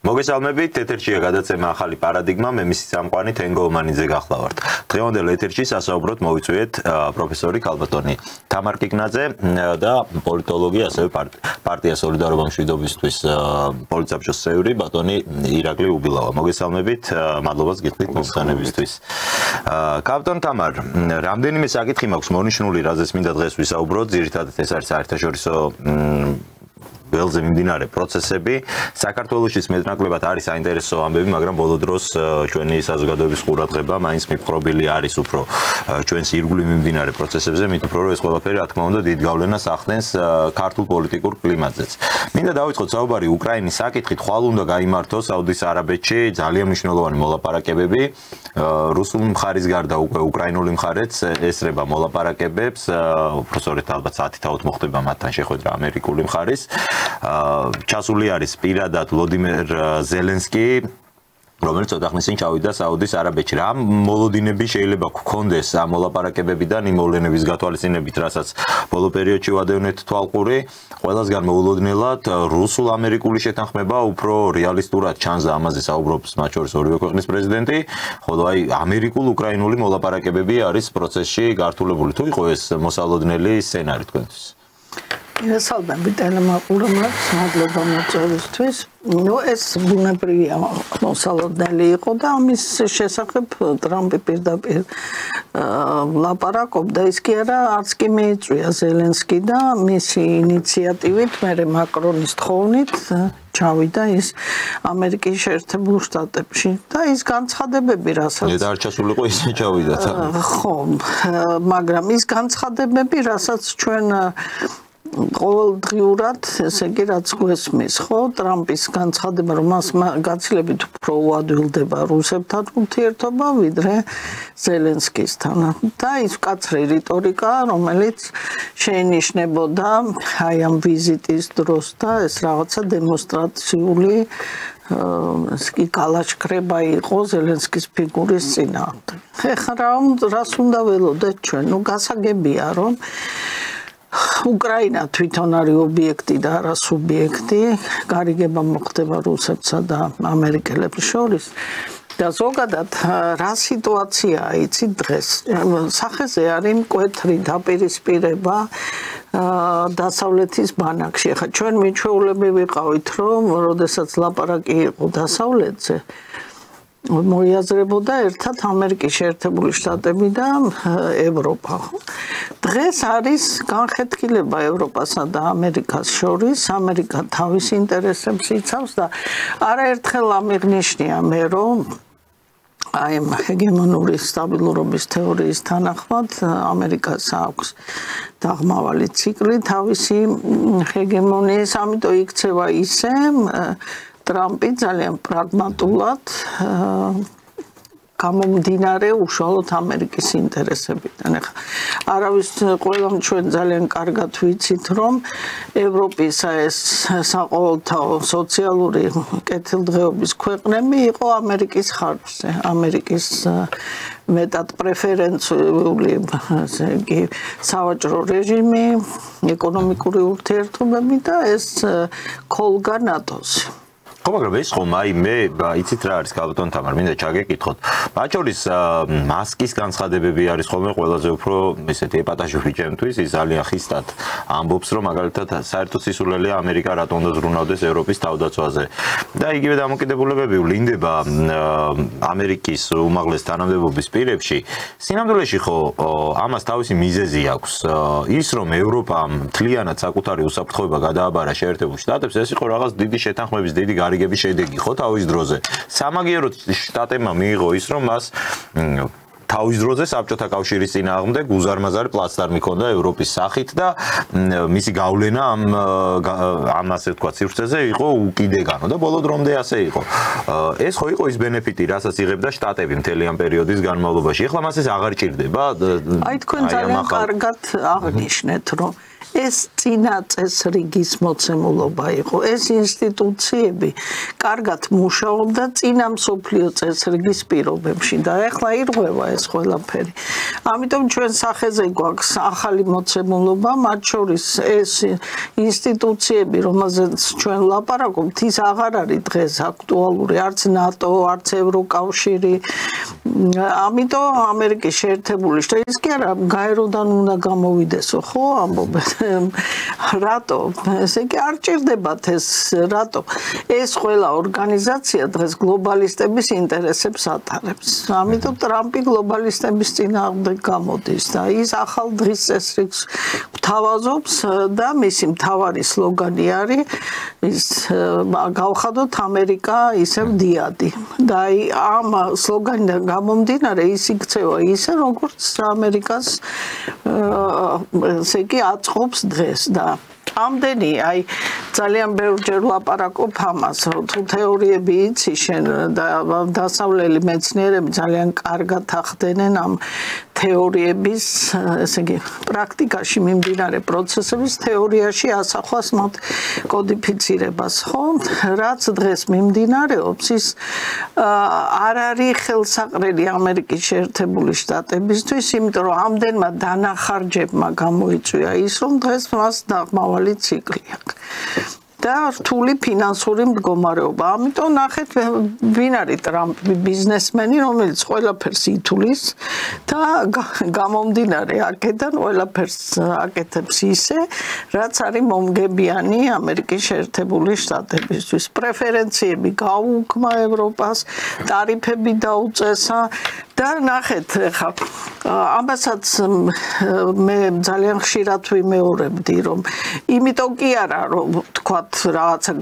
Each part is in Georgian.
მოგესალმებით, ეთერშია გადაცემა ახალი პარადიგმა, მე მისი წამყვანი თენგო ომანიძე გახლავართ. დღევანდელ ეთერში სასაუბროდ მოვიწვიეთ პროფესორი ქალბატონი თამარ კიკნაძე და პოლიტოლოგი, ასევე პარტია სოლიდარობა მშვიდობისთვის პოლიტსაბჭოს წევრი ბატონი ირაკლი უბილავა. მოგესალმებით, მადლობას გიხდით მომხსენებისთვის. ქალბატონ თამარ, რამდენიმე საკითხი მაქვს მონიშნული, რაზეც მინდა დღეს ვისაუბროთ, ძირითადად ეს არის საერთაშორისო ველზე მიმდინარე პროცესები. საქართველოშიც მეტნაკლებად არის საინტერესო ამბები, მაგრამ ბოლო დროს ჩვენი საზოგადოების ყურადღება მაინც მიფხრობილი არის უფრო ჩვენს ირგვლივ მიმდინარე პროცესებზე, მით უფრო რომ ეს ყველაფერი რა თქმა უნდა დიდ გავლენას ახდენს ქართულ პოლიტიკურ კლიმატზეც. მინდა დავიწყოთ საუბარი უკრაინის საკითხით, ხვალ უნდა გაიმართოს საუდის არაბეთში ძალიან მნიშვნელოვანი მოლაპარაკებები. რუსულ მხარის გარდა უკვე უკრაინული მხარეც ესრება მოლაპარაკებებს, უბრალოდ ალბათ საათით მოხდება მათთან შეხვედრა ამერიკული მხარის. ჩასული არის პირადად ვლოდიმერ ზელენსკი, რომელიც ცოტა ხნის წინ ჩავიდა საუდის არაბეთში. რა მოლოდინები შეიძლება გქონდეს ამ მოლაპარაკებებიდან, იმ მოვლენების გათვალისწინებით, რასაც ბოლო პერიოდში ვადევნეთ თვალყური, ყველასგან მოულოდნელად რუსულ-ამერიკული შეთანხმება უფრო რეალისტურად ჩანს და ამაზე საუბრობს მათ შორის ორივე ქვეყნის პრეზიდენტი, ხოლო აი ამერიკულ-უკრაინული მოლაპარაკებები არის პროცესში გართულებული. თუ იყო ეს მოსალოდნელი სცენარი თქვენთვის? Salvem telemaყურებელს, მადლობა მოწვევისთვის. ეს ბუნებრივია მოსალოდნელი იყო და ამის შესახებ ტრამპი პირდაპირ ლაპარაკობდა, ის კი არა, არც კი მიიწვია ზელენსკი და მისი ინიციატივით, მერე მაკრონის თხოვნით ჩავიდა ის ამერიკის შეერთებულ შტატებში და ის განცხადებები, რასაც არ ჩასულიყო ისე ჩავიდა. ხო, მაგრამ ის განცხადებები, რასაც ჩვენ ყოველდღიურად, ესე იგი, რაც გვესმის, ხო, ტრამპის განცხადება, რომ მას გაცილებით უფრო უადვილდება რუსებთან ურთიერთობა, ვიდრე ზელენსკისთან. და ის მკაცრი რიტორიკა, რომელიც შეინიშნებოდა აი ამ ვიზიტის დროს და ეს რაღაცა დემონსტრაციული კი კალაშქრება იყო ზელენსკის ფიგურის წინააღმდეგ. ეხლა რას უნდა ველოდეთ ჩვენ? გასაგებია, რომ უკრაინა თვითონ არის ობიექტი და არა სუბიექტი, გარიგება მოხდება რუსებსა და ამერიკელებს შორის. და ზოგადად რა სიტუაციაა იცით დღეს? სახეზე არის მკვეთრი დაპირისპირება დასავლეთის ბანაკში. ახლა ჩვენ მიჩვეულები ვიყავით, რომ როდესაც ლაპარაკი იყო დასავლეთზე, მოიაზრებოდა ერთად ამერიკის შეერთებული შტატები და ევროპა. დღეს არის განხეთქილება ევროპასა და ამერიკას შორის, ამერიკა თავის ინტერესებს იცავს და არაერთხელ ამიღნიშნია მე, რომ აი ჰეგემონური სტაბილურობის თეორიის თანახმად ამერიკას აქვს დაღმავალი ციკლი თავისი ჰეგემონიის, ამიტომ იქცევა ისე ტრამპი ძალიან პრაგმატულად გამომდინარე უშუალოდ ამერიკის ინტერესებიდან. ახლა არავის ყველამ ჩვენ ძალიან კარგად ვიცით, რომ ევროპის ეს საყოველთაო სოციალური კეთილდღეობის ქვეყნები იყო ამერიკის ხარჯზე, ამერიკის მეტად პრეფერენციული სავაჭრო რეჟიმი, ეკონომიკური ურთიერთობები და ეს ქოლგა ნატოს. ხო, მაგრამ ეს ხომ აი მე იცით რა არის ქალბატონ თამარ, მინდა ჩაგეკითხოთ. მათ შორის მასკის განცხადებები არის ხოლმე ყველაზე უფრო ესეთი ეპატაჟური ჩემთვის, ის ძალიან ხისტად ამბობს, რომ მაგალითად საერთო სისულელია ამერიკა რატომ უნდა ზრუნავდეს ევროპის თავდაცვაზე. და იგივე დამოკიდებულებები ვლინდება ამერიკის უმაღლეს თანამდებობის პირებში. სინამდვილეში ხო ამას თავისი მიზეზი აქვს. ის რომ ევროპამ მთლიანად საკუთარი უსაფრთხოება გადააბარა შეერთებულ შტატებს, ეს იყო რაღაც დიდი შეთანხმების, დიდი გარიგების შედეგი ხო თავის დროზე. სამაგიეროდ შტატებმა მიიღო ის, რომ მას თავის დროზე საბჭოთა კავშირის წინააღმდეგ უზარმაზარი პლაცდარმი ჰქონდა ევროპის სახით და მისი გავლენა ამ ასე ვთქვათ სივრცეზე იყო უკიდეგანო და ბოლო დრომდე ასე იყო. ეს ხო იყო ის ბენეფიტი, რასაც იღებდა შტატები მთელი ამ პერიოდის განმავლობაში. ეხლა მას ეს აღარ ჭირდება. აი თქვენ ძალიან კარგად აღნიშნეთ, რომ ეს წინა წესრიგის მოცემულობა იყო. ეს ინსტიტუციები კარგად მუშაობდა წინა მსოფლიო წესრიგის პირობებში და ეხლა ირღვევა ეს ყველაფერი. ამიტომ ჩვენ სახეზე გვაქვს ახალი მოცემულობა, მათ შორის ეს ინსტიტუციები, რომელზეც ჩვენ ვლაპარაკობთ, ის აღარ არის დღეს აქტუალური, არც ნატო, არც ევროკავშირი. ამიტომ ამერიკის შეერთებული შტატები ის კი არა გაეროდან უნდა გამოვიდესო, ხო, ამბობენ. რატო? ესე იგი არ ჭირდებათ ეს, რატო? ეს ყველა ორგანიზაცია დღეს გლობალისტების ინტერესებს ატარებს. ამიტომ ტრამპი გლობალისტების წინააღმდეგ გამოდის და ის ახალ დღის წესრიგს გვთავაზობს და მისი მთავარი სლოგანი არის ის გავხადოთ ამერიკა ისევ დიადი. და ამ სლოგანიდან გამომდინარე ის იქცევა ისე როგორც ამერიკას ესე იგი აწყობს დღეს და ამდენი ძალიან ბევრჯერ ვლაპარაკობ ამას, თუ თეორიები იცი შენ და დასავლელი მეცნიერები ძალიან კარგად ახდენენ ამ თეორიების, ესე იგი, პრაქტიკაში მიმდინარე პროცესების თეორიაში ასახვას მათ კოდიფიცირებას, ხო? რაც დღეს მიმდინარეობს, ის არ არის ხელსაყრელი ამერიკის შეერთებული შტატებისთვის, იმიტომ რომ ამდენმა დანახარჯებმა გამოიწვია ის, რომ დღეს მას დაღმავალი ციკლი აქვს. და რთული ფინანსური მდგომარეობა. ამიტომ ნახეთ, ვინ არის ტრამპი ბიზნესმენი, რომელიც ყველაფერს ითulis და გამომდინარე აქედან ყველაფერს აკეთებს ისე, რაც არის მომგებიანი ამერიკის შეერთებული შტატებისთვის. პრეფერენციები გაუგმა ევროპას, ტარიფები დაუწესა და ნახეთ, ხა ამასაც მე ძალიან ხშირად ვიმეორებდი, რომ იმიტომ კი არა, რომ თქვათ რაღაცა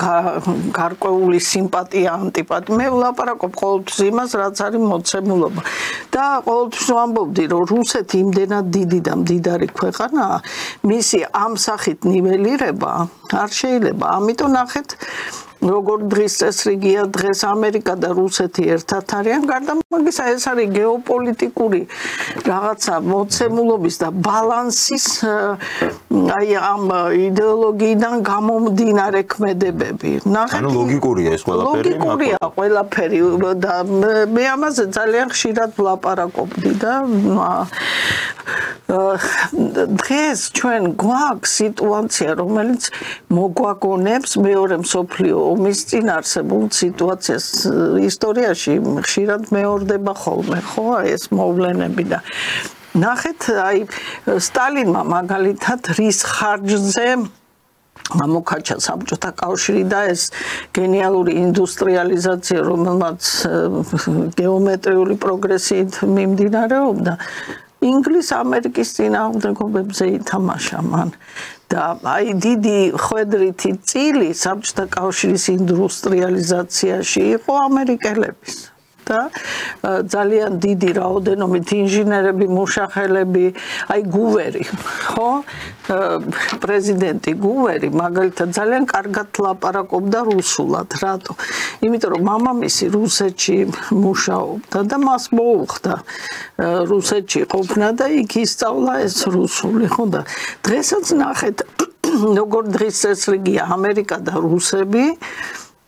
გარკვეული სიმპათია, ანტიპათია. მე ვლაპარაკობ ყოველთვის იმას, რაც არის მოცემულობა. და ყოველთვის ვამბობდი, რომ რუსეთი იმდენად დიდი და მდიდარი ქვეყანაა, მისი ამ სახით ნიველირება არ შეიძლება. ამიტომ ნახეთ როგორ დღის წესრიგია, დღეს ამერიკა და რუსეთი ერთად არიან, გარდა მაგისა ეს არის გეოპოლიტიკური რაღაცა მოცემულობის და ბალანსის ამ იდეოლოგიიდან გამომდინარე ქმედებები. ანუ ლოგიკურია ეს ყველაფერი? ლოგიკურია ყველაფერი და მე ამაზე ძალიან ხშირად ვლაპარაკობდი და დღეს ჩვენ გვაქვს სიტუაცია, რომელიც მოგვაგონებს მეორე მსოფლიო ომის წინ არსებულ სიტუაციას. ისტორიაში ხშირად მეორდება ხოლმე, ხო, ეს მოვლენები და ნახეთ, სტალინმა მაგალითად რის ხარჯზე მამოქაჩა საბჭოთა კავშირი და ეს გენიალური ინდუსტრიალიზაცია, რომელმაც გეომეტრიული პროგრესით მიმდინარეობდა, ინგლիս-ამერიკის წინააღმდეგობებზე ითამაშა მან. და დიდი ხვედრითი წილი საბჭოთა კავშირის ინდუსტრიალიზაციაში იყო ამერიკელების. და ძალიან დიდი რაოდენობით ინჟინერები, მუშახელები, გუვერი, ხო? პრეზიდენტი გუვერი მაგალითად ძალიან კარგად ლაპარაკობდა რუსულად. რატო? იმიტომ რომ მამამისი რუსეთში მუშაობდა და მას მოუხდა რუსეთში ყოფნა და იქ ისწავლა ეს რუსული, ხო და დღესაც ნახეთ როგორ დღის წესრიგია ამერიკა და რუსები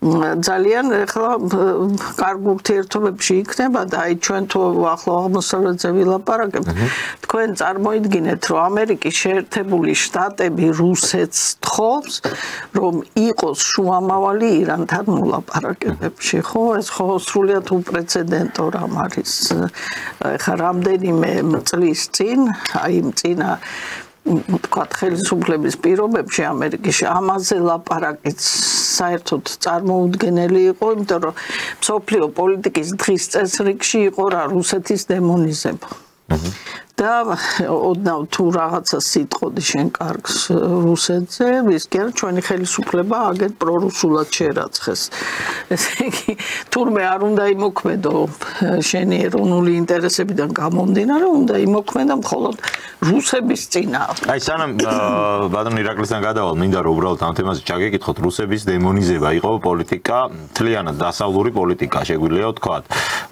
ძალიან ახლა კარგ ურთიერთობებში იქნება და ჩვენ თუ ახლო აღმოსავლეთზე ვილაპარაკებთ, თქვენ წარმოიდგინეთ, რომ ამერიკის შეერთებული შტატები რუსეთს თხოვს, რომ იყოს შუამავალი ირანთან მოლაპარაკებებში, ხო? ეს ხო სრულიად უპრეცედენტო რამ არის. ახლა რამდენიმე წლის წინ, წინა თქვათ ხელისუფლების პირობებში ამერიკაში ამაზე ლაპარაკიც საერთოდ წარმოუდგენელი იყო, იმიტომ რომ მსოფლიო პოლიტიკის დღის წესრიგში იყო რა რუსეთის დემონიზება. და ოდნავ თუ რაღაცა სიტყოდი შენ კარგს რუსეთზე, ის კი არა ჩვენი ხელისუფლება აგეთ პრორუსულად შერაცხეს. ესე იგი, თურმე არ უნდა იმოქმედო შენი ეროვნული ინტერესებიდან გამომდინარე, უნდა იმოქმედა მხოლოდ რუსების წინააღმდეგ. სანამ ბატონ ირაკლისთან გადავალ, მინდა რომ უბრალოდ ამ თემაზე ჩაგეკითხოთ, რუსების დემონიზება იყო პოლიტიკა, მთლიანად დასავლური პოლიტიკა, შეგვიძლია ვთქვათ.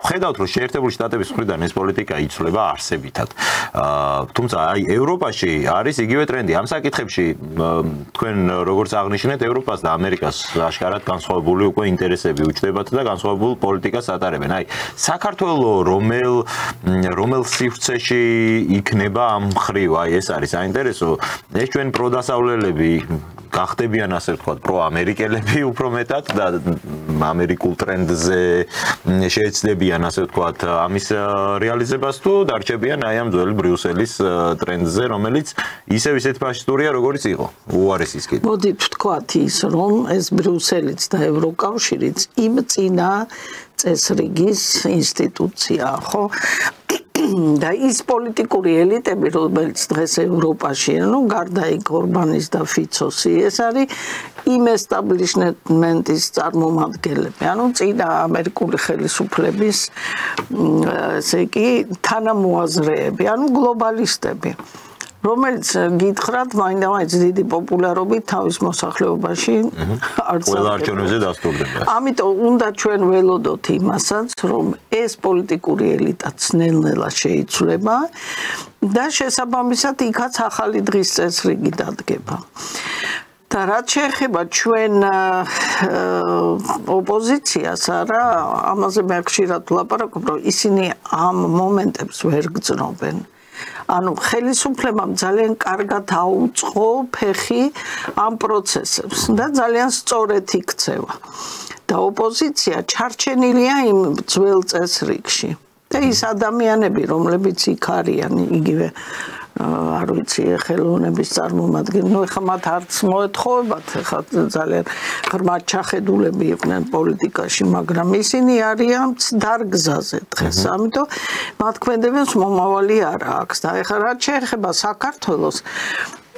ხედავთ, რომ შეერთებული შტატების მხრიდან ეს პოლიტიკა იცვლება არსებითად. თუმცა აი ევროპაში არის იგივე ტრენდი. ამ საკითხებში თქვენ როგორც აღნიშნეთ, ევროპას და ამერიკას აშკარად განსხვავებული უკვე ინტერესები უჩნდებათ და განსხვავებულ პოლიტიკას ატარებენ. აი საქართველოს რომელ სივრცეში იქნება ამ მხრივ, აი ეს არის საინტერესო. ეს ჩვენ პროდასავლელები გახდებიან ასე ვთქვათ პროამერიკელები უფრო მეტად და ამერიკულ ტრენდზე შეეცდებიან ასე ვთქვათ ამის რეალიზებას თუ დარჩებიან აი ამ ძველი ბრიუსელის ტრენდზე რომელიც ისევ ისეთ ფაშისტურია როგორც იყო უარესის კიდე. მოდით ვთქვათ ის რომ ეს ბრიუსელიც და ევროკავშირიც იმ წინა წესრიგის ინსტიტუცია ხო და ის პოლიტიკური ელიტები რომელიც დღეს ევროპაშია ნუ გარდა იქ ორბანის და ფიცოსი ეს არის იმ ესტაბლიშმენტის წარმომადგენლები ანუ წინა ამერიკული ხელისუფლების ესე იგი თანამოაზრეები ანუ გლობალისტები რომელიც გითხრათ მაინდა-მაინც დიდი პოპულარობით თავის მოსახლეობაში არც ყველა არჩევნებზე დასტურდება. ამიტომ უნდა ჩვენ ველოდოთ იმასაც, რომ ეს პოლიტიკური ელიტა ძნელნელა შეიცვლება და შესაბამისად იქაც ახალი დღის წესრიგი დადგება. და რაც შეეხება ჩვენ ოპოზიციას, არა, ამაზე მე ხშირად ვლაპარაკობ, რომ ისინი ამ მომენტებს ვერ გძნობენ. ანუ ხელისუფლებამ ძალიან კარგად აუწყო ფეხი ამ პროცესებს და ძალიან სწორედ იქცევა. და ოპოზიცია ჩარჩენილია იმ ძველ წესრიგში. და ის ადამიანები, რომლებიც იქ არიან, იგივე არ ვიცი, ხელოვნების წარმომადგენლები, ნუ ეხლა მათ არც მოეთხოვებათ, ეხლა ძალიან ღრმად ჩახედულები იყვნენ პოლიტიკაში, მაგრამ ისინი არიან დარგზაზე დღეს. ამიტომ მათ ქმედებებს მომავალი არ აქვს. და ეხლა რაც შეეხება საქართველოს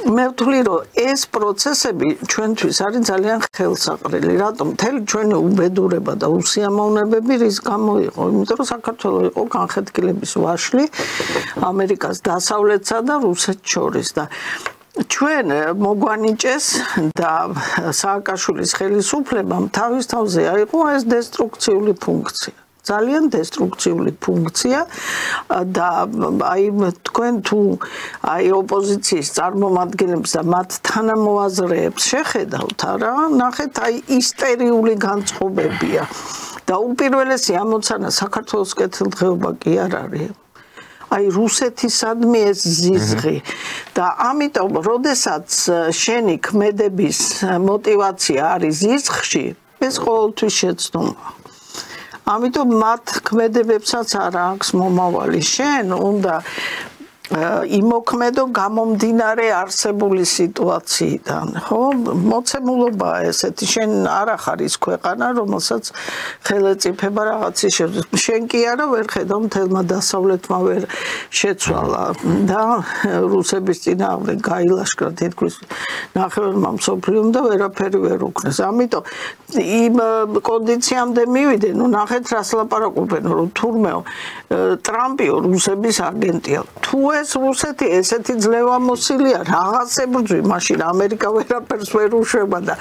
მე ვთვლი რომ ეს პროცესები ჩვენთვის არის ძალიან ხელსაყრელი. რატომ? მთელი ჩვენი უბედურება და უსიამოვნებები რის გამო იყო? იმიტომ რომ საქართველოს იყო განხეთქილების ვაშლი ამერიკას დასავლეთსა და რუსეთს შორის და ჩვენ მოგვანიჭეს და სააკაშვილის ხელისუფლებამ თავის თავზე აიღო ეს დესტრუქციული ფუნქცია. ძალიან დესტრუქციული ფუნქცია და აი თქვენ თუ აი ოპოზიციის წარმომადგენლებს და მათ თანამოაზრეებს შეხედავთ არა ნახეთ აი ისტერიული განწყობებია და უპირველესი ამოცანა საქართველოს კეთილდღეობა კი არ არის აი რუსეთისადმი ეს ზიზღი და ამიტომ როდესაც შენი ქმედების мотиваცია არის ზიზღში ეს ყოველთვის შეცდომა ამიტომ მათ ქმედებებსაც არ აქვს მომავალი შენ უნდა იმოქმედო გამომდინარე არსებული სიტუაციიდან ხო მოცემულობა ესეთი შენ არ ახარის ქვეყანა რომელსაც ხელეწიფება რაღაცის შენ კი არა ვერ ხედავ მთელმა დასავლეთმა ვერ შეცვალა და რუსების წინააღმდეგ გაილაშქრა თითქოს ნახევრმა მსოფლიომ და ვერაფერი ვერ უქნეს ამიტომ იმ კონდიციამდე მივიდნენ ნუ ნახეთ რას ლაპარაკობენ რომ თურმე ტრამპიო რუსების აგენტია თუ ეს რუსეთი ესეთი ძლევამოსილია რაღაცებრძვი მაშინ ამერიკა ვერაფერს ვერ უშვება და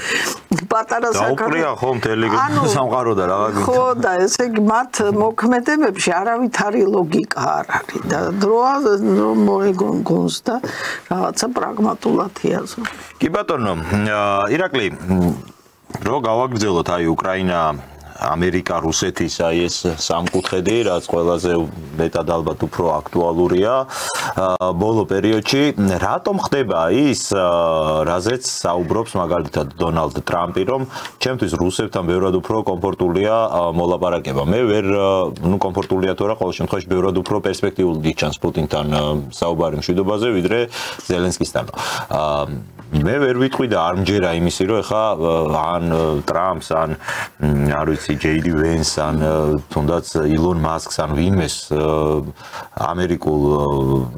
პატარა საქმეა ხო მთელი სამყარო და რაღაც ხო და ესე იგი მათ მოქმედებებში არავითარი ლოგიკა არ არის და დროა მოეგონ გონს და რაღაცა პრაგმატულად იაზო კი ბატონო ირაკლი რო გავაგრძელოთ აი უკრაინა ამერიკა რუსეთის აი ეს სამკუთხედი რაც ყველაზე მეტად ალბათ უფრო აქტუალურია ბოლო პერიოდში რატომ ხდება ის რაზეც საუბრობს მაგალითად დონალდ ტრამპი რომ ჩემთვის რუსებთან ბევრად უფრო კომფორტულია მოლაპარაკება მე ვერ ნუ კომფორტულია თუ არა ყოველ შემთხვევაში ბევრად უფრო პერსპექტიული ჩანს პუტინთან საუბარი მშვიდობაზე ვიდრე ზელენსკისთან მე ვერ ვიტყვი და არ მჯერა იმისი რომ ეხა ან ტრამპს ან არ ვიცი ჯეიდი ვენს ან თუნდაც ილონ მასკს ან ვინმეს ამერიკულ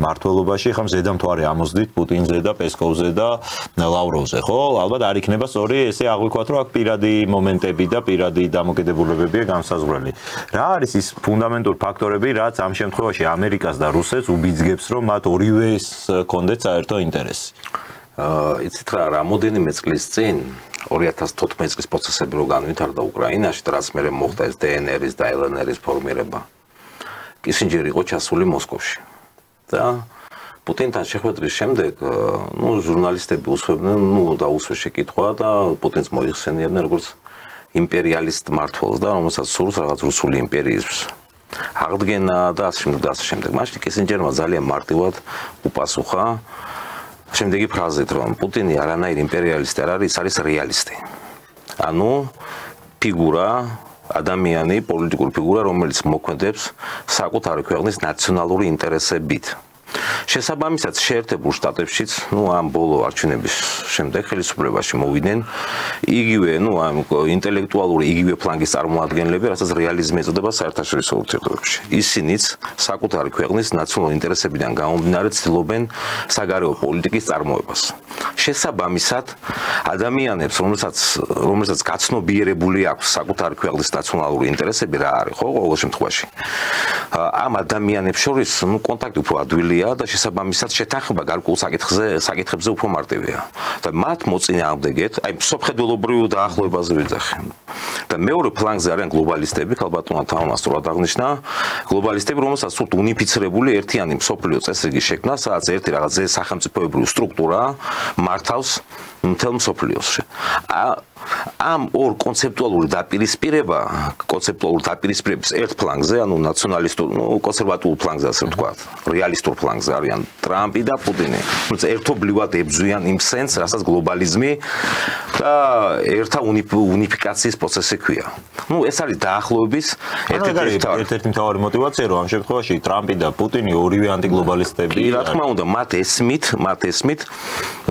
მართლობაში ხომ ზედამთვარე ამოსდით პუტინზე და პესკოვზე და ლავროვზე ხო ალბათ არ იქნება სწორი ესე აღვიქვათ რომ აქ პირადი მომენტები და პირადი დამოკიდებულებებია განსაზღვრელი რა არის ის ფუნდამენტური ფაქტორები რაც ამ შემთხვევაში ამერიკას და რუსეთს უბიძგებს რომ მათ ორივეს კონდეთ საერთო ინტერესი იცით რა რამოდენიმე წლის წინ 2014 წლის პროცესები რო განვითარდა უკრაინაში და რაც მერე მოხდა ეს დნრ-ის და ლნრ-ის ფორმირება კისინჯერი იყო ჩასული მოსკოვში და პუტინთან შეხვედრის შემდეგ, ჟურნალისტები უსვებდნენ, დაუსვეს შეკითხვა და პუტინს მოიხსენიებდნენ როგორც იმპერიალისტ მმართველს და რომელსაც სურს რაღაც რუსული იმპერიის აღდგენა და ასე შემდეგ. მაშინ კისინჯერმა ძალიან მარტივად უპასუხა შემდეგი ფრაზით, რომ პუტინი არანაირ იმპერიალისტი არ არის, არის რეალისტი. ანუ ფიგურა, ადამიანი, პოლიტიკური ფიგურა, რომელიც მოქმედებს საკუთარი ქვეყნის ნაციონალური ინტერესებით. შესაბამისად, შეერთებულ შტატებშიც, ამ ბოლო არჩევნების შემდეგ ხელისუფლებაში მოვიდნენ იგივე, ამ ინტელექტუალური იგივე ფლანგის წარმომადგენლები, რასაც რეალიზმი ეწოდება საერთაშორისო ურთიერთობებში. ისინიც საკუთარი ქვეყნის ნაციონალური ინტერესებიდან გამომდინარე ცდილობენ საგარეო პოლიტიკის წარმოებას. შესაბამისად, ადამიანებს, რომელსაც გაცნობიერებული აქვს საკუთარი ქვეყნის ნაციონალური ინტერესები რა არის, ხო, ყოველ შემთხვევაში. ამ ადამიანებს შორის კონტაქტი უფრო ადვილია და შესაბამისად შეთანხმება გარკვეულ საკითხებზე უფრო მარტივია. და მათ მოწინააღმდეგეთ, მსოფლმხედველობრივ დაახლოებაზე ვიძახი. და მეორე ფლანგზე არიან გლობალისტები, ქალბატონმა თავმასწორად აღნიშნა, გლობალისტები, რომელსაც სურთ უნიფიცირებული ერთიანი მსოფლიო წესრიგის შექმნა, სადაც ერთი რაღაც სახელმწიფოებრივი სტრუქტურა მართავს მთელ მსოფლიოში. ამ ორ კონცეპტუალური დაპირისპირების ერთ ფლანგზე, ნაციონალისტურ, კონსერვატიულ ფლანგზე, ასე ვთქვათ, რეალისტურ ფლანგზე არიან ტრამპი და პუტინი. თუმცა ერთობლივად ებრძვიან იმ სენს, რასაც გლობალიზმი და ერთა უნიფიკაციის პროცესი ქვია. ეს არის დაახლოების ერთ-ერთი მთავარი мотиваცია, რომ ამ შემთხვევაში ტრამპი და პუტინი ორივე ანტიგლობალისტები. რა თქმა უნდა, მათ ესმით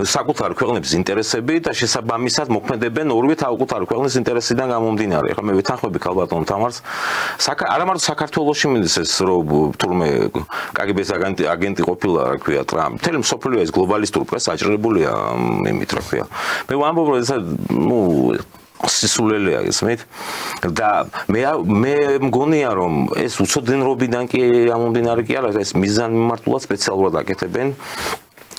საკუთარი ქვეყნების ინტერესები და შესაბამისად მოქმედებენ ორივე თავკუთარი ქვეყნის ინტერესიდან გამომდინარე. ეხლა მე ვეთანხმები ქალბატონ თამარს, არა მარტო საქართველოში მინდის ეს, რომ თურმე კგბ-ს აგენტი ყოფილა, რა ქვია, ტრამპი. მთელი მსოფლიო ეს გლობალისტური პრესა აჭრებულია იმით, რა ქვია. მე ვამბობ, რომ ეს სისულელეა ისმით და მე მგონია, რომ ეს უცოდინრობიდან კი გამომდინარე კი არა, ეს მიზანმიმართულად სპეციალურად აკეთებენ.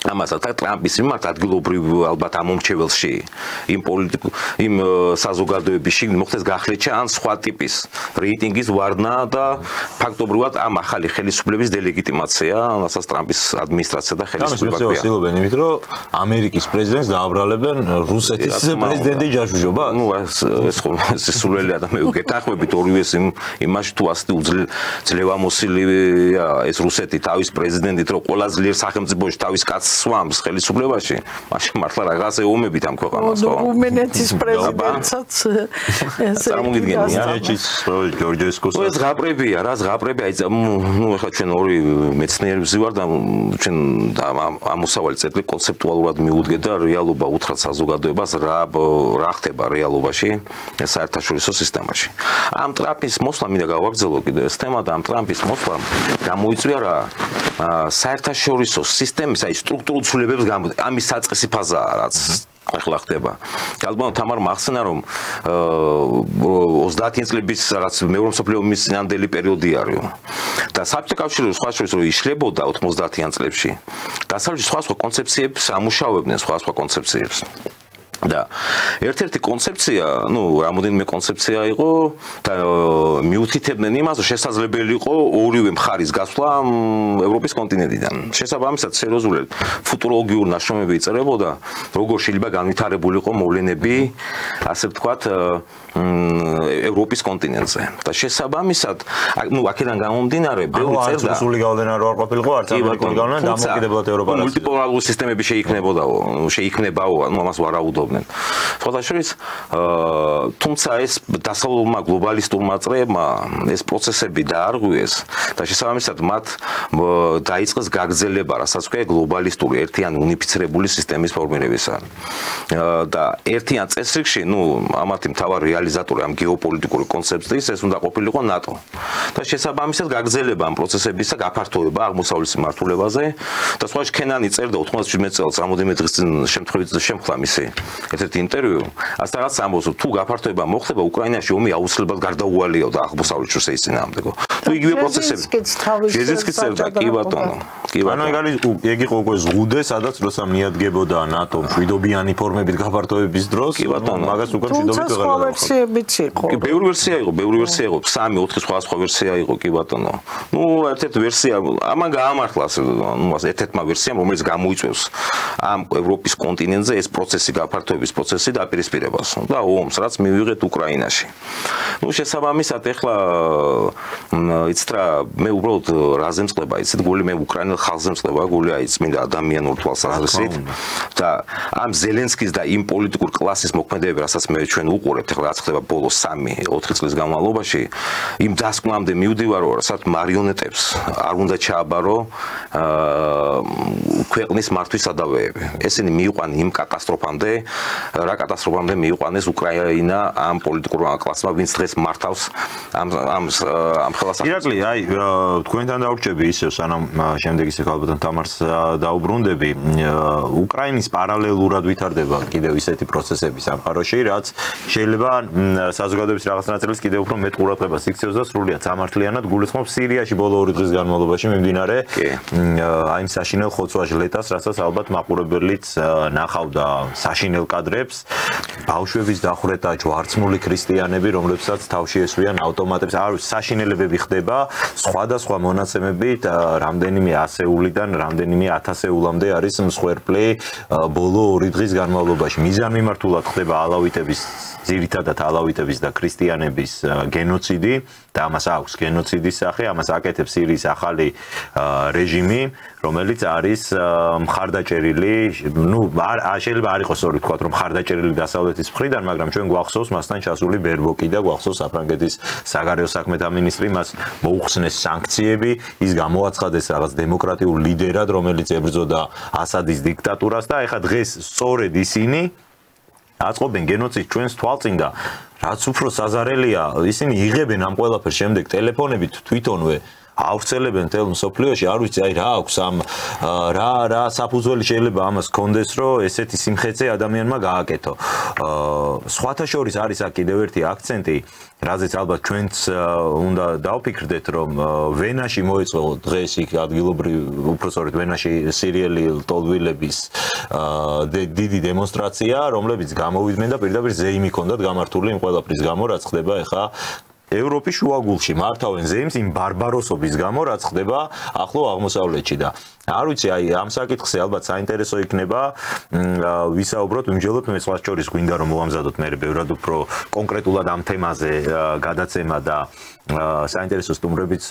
ამასაც ტრამპის მიმართ ადგილობრივ ალბათ ამომრჩეველში იმ საზოგადოების შიგნით მოხდეს გახლეჩა ან სხვა ტიპის რეიტინგის ვარდნა და ფაქტობრივად ამ ახალი ხელისუფლების დელეგიტიმაცია, რასაც ტრამპის ადმინისტრაცია და ხელისუფლება ქვია. ვცდილობენ იმით, რომ ამერიკის პრეზიდენტს დააბრალებენ რუსეთის პრეზიდენტის ჯაშუშობა? ეს სულელია და მე ვგეთანხმებით ორივეს იმაში თუ ასეთი ძლევამოსილია ეს რუსეთი თავის პრეზიდენტით, რომ ყველა ძლიერ სახელმწიფოში თავის კაცს swamps ხელისუფლებაში, მაშინ მართლა რაღაცე ომებით ამ ქვეყანას, ხო? რუმენეთის პრეზიდენტსაც წარმოგიდგენია, გეორგიევსკოს. ეს ზღაპრებია, ეხლა ჩვენ ორი მეცნიერები ვარ და ჩვენ ამოსავალი წერტილი კონცეპტუალურად მიუდგეთ და რეალობა უთხრათ საზოგადოებას რა ხდება რეალობაში საერთაშორისო სისტემაში. ამ ტრამპის მოსვლა მინდა გავაგრძელო კიდე ეს თემა და ამ ტრამპის მოსვლა გამოიწვია რა საერთაშორისო სისტემის აი სტრუქტურულ ცვლილებებს ამის საწყისი ფაზაა რაც ახლა ხდება. ალბათ თამარ მახსენა რომ 30 წლების რაღაც მეორე მსოფლიო ომის წინანდელი პერიოდი არის და საბჭოთა კავშირის სხვა შორის რომ იშლებოდა 90-იან წლებში დასავლეთის სხვა კონცეფციებს ამუშავებდნენ სხვა კონცეფციებს. და ერთ-ერთი კონცეფცია, რამოდენიმე კონცეფცია იყო და მიუთითებდნენ იმას, რომ შესაძლებელი იყო ორივე მხარის გასვლა ევროპის კონტინენტიდან. შესაბამისად, სერიოზულად ფუტუროლოგიური ნაშრომები იწერებოდა, როგორ შეიძლება განვითარებულიყო მოვლენები, ასე ვთქვათ, ევროპის კონტინენტზე. და შესაბამისად, აქედან გამომდინარე, ბევრი წერდა. არც რუსული გავლენა რო არ ყოფილიყო, არც ამერიკული გავლენა, დამოუკიდებლად ევროპაში. მულტიპოლარული სისტემები შეიქმნებაო, ამას ვარაუდობ. სხვათა შორის, თუმცა ეს დასავლურმა გლობალისტურმა წრეებმა ეს პროცესები დაარღვიეს და შესაბამისად მათ დაიწყეს გაგრძელება, რასაც ქვია გლობალისტური ერთიანი უნიფიცირებული სისტემის ფორმირებისა. და ერთიან წესრიგში, ამათი მთავარი რეალიზატორი ამ გეოპოლიტიკური კონცეფციის ეს უნდა ყოფილიყო ნატო. და შესაბამისად გაგრძელება ამ პროცესებისა გაფართოება აღმოსავლეთის მმართველობაზე და სხვა კენანი წერდა 97 წელს რამოდენიმე დღის წინ შემთხვევა მისი ერთ-ერთი ინტერვიუ, ასე რაღაც ამბობს, თუ გაფართოება მოხდება უკრაინაში ომი აუცილებლად გარდაუვალია და აღმოსავლეთში შეეწინააღმდეგო. თუ იგივე პროცესები ჟეზინსკიც წერდა კი ბატონო ანუ ეგ იყო უკვე ზღუდე სადაც როცა მიადგებოდა ნატო მშვიდობიანი ფორმებით გაფართოების დროს კი ბატონო მაგას უკვე მშვიდობით ვეღარ იყო ვერსიებიც იყო კი ბევრი ვერსია იყო 3-4 სხვა ვერსია იყო კი ბატონო ნუ ერთ-ერთი ვერსია ამან გაამართლა ნუ ერთ-ერთმა ვერსიამ რომელიც გამოიწვევს ამ ევროპის კონტინენტზე ეს პროცესი გაფართოების პროცესი დაპირისპირებას და ომს რაც მივიღეთ უკრაინაში ნუ შესაბამისად ეხლა იცით რა მე უბრალოდ რაზე მწყება იცით გული მე უკრაინელ ხალხზე მწყება გული აი წმინდა ადამიანურ თვალსაზრისით და ამ ზელენსკის და იმ პოლიტიკურ კლასის მოქმედებები რასაც მე ჩვენ უყურებთ ეხლა რაც ხდება ბოლოს 3-4 წლის განმავლობაში იმ დასკვნამდე მივდივარო რასაც მარიონეტებს არ უნდა ჩააბარო ქვეყნის მართვის სადავეები ესენი მიიყვანენ იმ კატასტროფამდე რა კატასტროფამდე მიიყვანეს უკრაინა ამ პოლიტიკურ კლასმა ვინც დღეს მართავს ამ ხელას ირაკლი აი თქვენთან დავრჩები ისევ სანამ შემდეგ ისე ალბათ თამარს დაუბრუნდები უკრაინის პარალელურად ვითარდება კიდევ ისეთი პროცესები სამყაროში რაც შეიძლება საზოგადოების რაღაც ნაწილის კიდევ უფრო მეტ ყურადღებას იქცევს და სრულიად სამართლიანად გულისხმობს სირიაში ბოლო 2 დღის განმავლობაში მიმდინარე აი იმ საშინელ ხოცვა-ჟლეტას რასაც ალბათ მაყურებელიც ნახავდა საშინელ კადრებს ბავშვების დახვრეტა ჯვარცმული ქრისტიანები რომლებსაც თავში ესვიან ავტომატებს არ საშინელებები ხდება სხვადასხვა მონაცემებით რამდენიმე ასეულიდან რამდენიმე ათასეულამდე არის მსხვერპლი ბოლო 2 დღის განმავლობაში მიზანმიმართულად ხდება ალავიტების ძირითადად ალავიტების და ქრისტიანების გენოციდი და ამას აქვს გენოციდის სახე ამას აკეთებს სირიის ახალი რეჟიმი რომელიც არის მხარდაჭერილი ნუ შეიძლება არ იყოს სწორი თქვა რომ მხარდაჭერილი დასავლეთის მხრიდან მაგრამ ჩვენ გვახსოვს მასთან ჩასული ბერბოკი და გვახსოვს საფრანგეთის საგარეო საქმეთა მინისტრი მას მოუხსნეს სანქციები ის გამოაცხადეს რაღაც დემოკრატიულ ლიდერად რომელიც ებრძოდა ასადის დიქტატურას და ეხა დღეს სწორედ ისინი აწყობენ გენოციდს ჩვენს თვალწინ და რაც უფრო საზარელია ისინი იღებენ ამ ყველაფერს შემდეგ ტელეფონებით თვითონვე ავრცელებენ თელ მსოფლიოში არ ვიცი აი რა აქვს ამ რა საფუძველი შეიძლება ამას კონდეს რომ ესეთი სიმხეცე ადამიანმა გააკეთო სხვათა შორის არის აქ კიდევ ერთი აქცენტი რაზეც ალბათ ჩვენც უნდა დავფიქრდეთ რომ ვენაში მოეწყო დღეს იქ ადგილობრივ უпроსორეთ ვენაში სირიელი ლტოლვილების დიდი დემონსტრაცია რომლებიც გამოვიდნენ და პირდაპირ ზეიმი ჰქონდათ გამართული იმ ყველაფრის გამო რაც ხდება ეხა ევროპის შუაგულში მართავენ ზეიმს იმ ბარბაროსობის გამო რაც ხდება ახლო აღმოსავლეთში და არ ვიცი აი ამ საკითხზე ალბათ საინტერესო იქნება ვისაუბროთ ვიმჯელოთ მე სხვას შორის გვინდა რომ მოვამზადოთ მე ბევრად უფრო კონკრეტულად ამ თემაზე გადაცემა და საინტერესო სტუმრებიც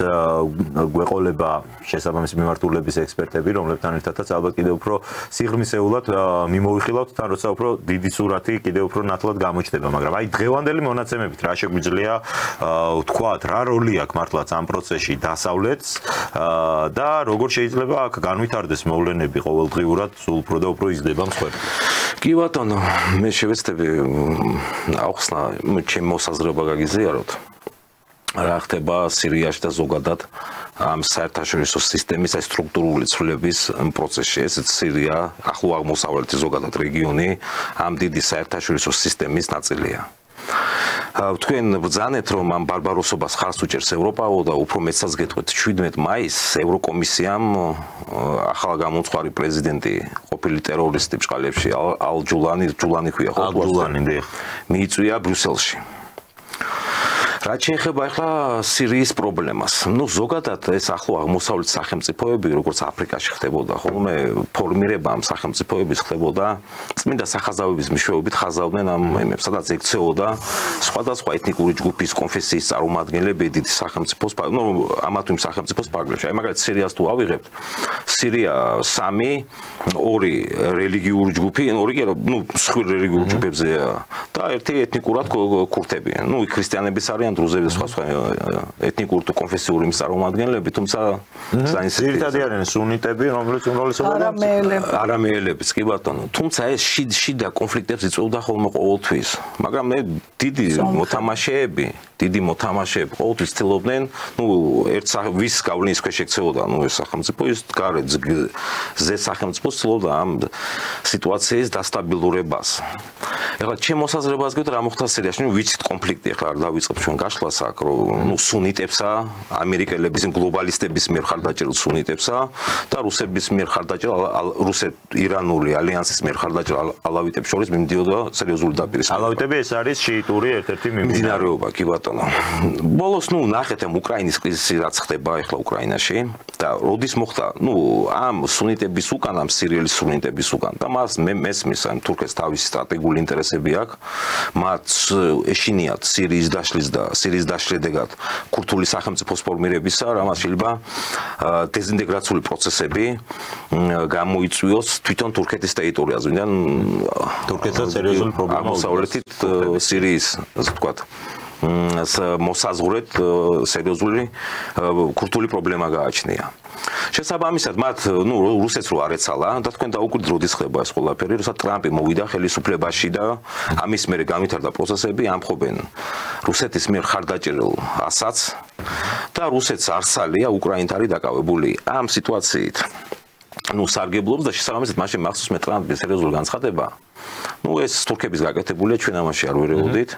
გვეყოლება შესაბამისი მიმართულების ექსპერტები რომლებთან ერთადაც ალბათ კიდევ უფრო სიღრმისეულად მიმოვიხილავთ თან როცა უფრო დიდი სურათი კიდევ უფრო ნათლად გამოჩნდება მაგრამ აი დღევანდელი მონაცემებით რა შეგვიძლია ვთქვათ რა როლი აქვს მართლაც ამ პროცესში დასავლეთს და როგორ შეიძლება აქ განვითარდეს მოვლენები ყოველდღიურად სულ უფრო და უფრო იზრდება მსხვერპლი. კი ბატონო, მე შევეცდები ახსნა ჩემ მოსაზრება გაგიზიაროთ. რა ხდება სირიაში და ზოგადად ამ საერთაშორისო სისტემის აი სტრუქტურული ცვლილების პროცესში ესეც სირია ახლო აღმოსავლეთის ზოგადად რეგიონი ამ დიდი საერთაშორისო სისტემის ნაწილია. თქვენ ბრძანეთ რომ ამ ბარბაროსობას ხარს უჭერს ევროპაო და უფრო მეცაც გეტყვით 17 მაისს ევროკომისიამ ახალ გამოცხარი პრეზიდენტი ყოფილი ტერორისტი ბჭყალებში ჯულანი ქვია ხო მიიწვია ბრიუსელში რაც შეეხება ახლა სირიის პრობლემას. ნუ ზოგადად ეს ახლო აღმოსავლეთის სახელმწიფოები, როგორც აფრიკაში ხდებოდა, ხოლმე ფორმირება ამ სახელმწიფოების ხდებოდა წმინდა სახაზავების მეშვეობით ხაზავდნენ ამ ემებს, სადაც ექცეოდა სხვადასხვა ეთნიკური ჯგუფის კონფესიის წარმომადგენლები დიდი სახელმწიფოს, ნუ ამა თუ იმ სახელმწიფოს პარლამენტში. აი მაგალითად სირიას თუ ავიღებთ, სირია 3, 2 რელიგიური ჯგუფი, ნუ სხვა რელიგიურ ჯგუფებზეა და ერთი ეთნიკურად ქურთები. ნუ ქრისტიანების არიან დრუზები და სხვა ეთნიკური თუ კონფესიური წარმომადგენლები, თუმცა ძირითადად არიან სუნიტები, რომლებიც უმრავლესობა არამეელებიც, კი ბატონო. თუმცა ეს შიდა კონფლიქტებს იწვევდა ხოლმე ყოველთვის. მაგრამ მე დიდი მოთამაშეები ყოველთვის ცდილობდნენ, ნუ ვის გავლენის ქვეშ ექცეოდა, ნუ ეს სახელმწიფო ის გარეთ ზე სახელმწიფო ცდილობდა ამ სიტუაციის დასტაბილურებას. ეხლა ჩემ მოსაზრებას გქონდა რა მოხდა სირიაში, ვიცით კონფლიქტი ეხლა არ დავიწყებ ჩვენ გაშლას აქ, რომ სუნიტებსა, ამერიკელების გლობალისტების მიერ ხარდაჭერილ სუნიტებსა და რუსების მიერ ხარდაჭერილ რუსეთ-ირანული ალიანსის მიერ ხარდაჭერილ ალავიტებს შორის მიმდიოდა სერიოზული დაპირისპირება. ალავიტები ეს არის შიიტური ერთ-ერთი მიმდინარეობა, კი ბატონო. ბოლოს ნახეთ ამ უკრაინის კრიზისი რაც ხდება ეხლა უკრაინაში და როდის მოხდა, ამ სუნიტების უკან, ამ სირიელის სუნიტების უკან და მას მესმის ამ თურქეთს თავისი სტრატეგიული ინტერესები აქვს, მათ ეშინიათ სირიის დაშლის და სირიის დაშლიდეგად ქურთული სახელმწიფოს ფორმირებისა, რამაც შეიძლება დეზინტეგრაციული პროცესები გამოიწვიოს თვითონ თურქეთის ტერიტორიაზე, ვინაიდან თურქეთსაც სერიოზული პრობლემა აღმოსავლეთით სირიის, ასე ვთქვათ, მოსაზღვრეთ სერიოზული ქურთული პრობლემა გააჩნია. შესაბამისად, მათ რუსეთს რო არ ეცალა და თქვენ დაუკვირდით როდის ხდება ეს ყველაფერი, როცა ტრამპი მოვიდა ხელისუფლებაში და ამის მერე განვითარდა პროცესები, ამხობენ რუსეთის მიერ ხარდაჭერილ ასადს და რუსეთს არსალია უკრაინით არის დაკავებული. ამ სიტუაციით სარგებლობს და შესაბამისად მაშინ მახსოვს მე ტრამპის სერიოზული განცხადება. ეს თურქების გაკეთებულია, ჩვენ ამაში არ ვერეოდით.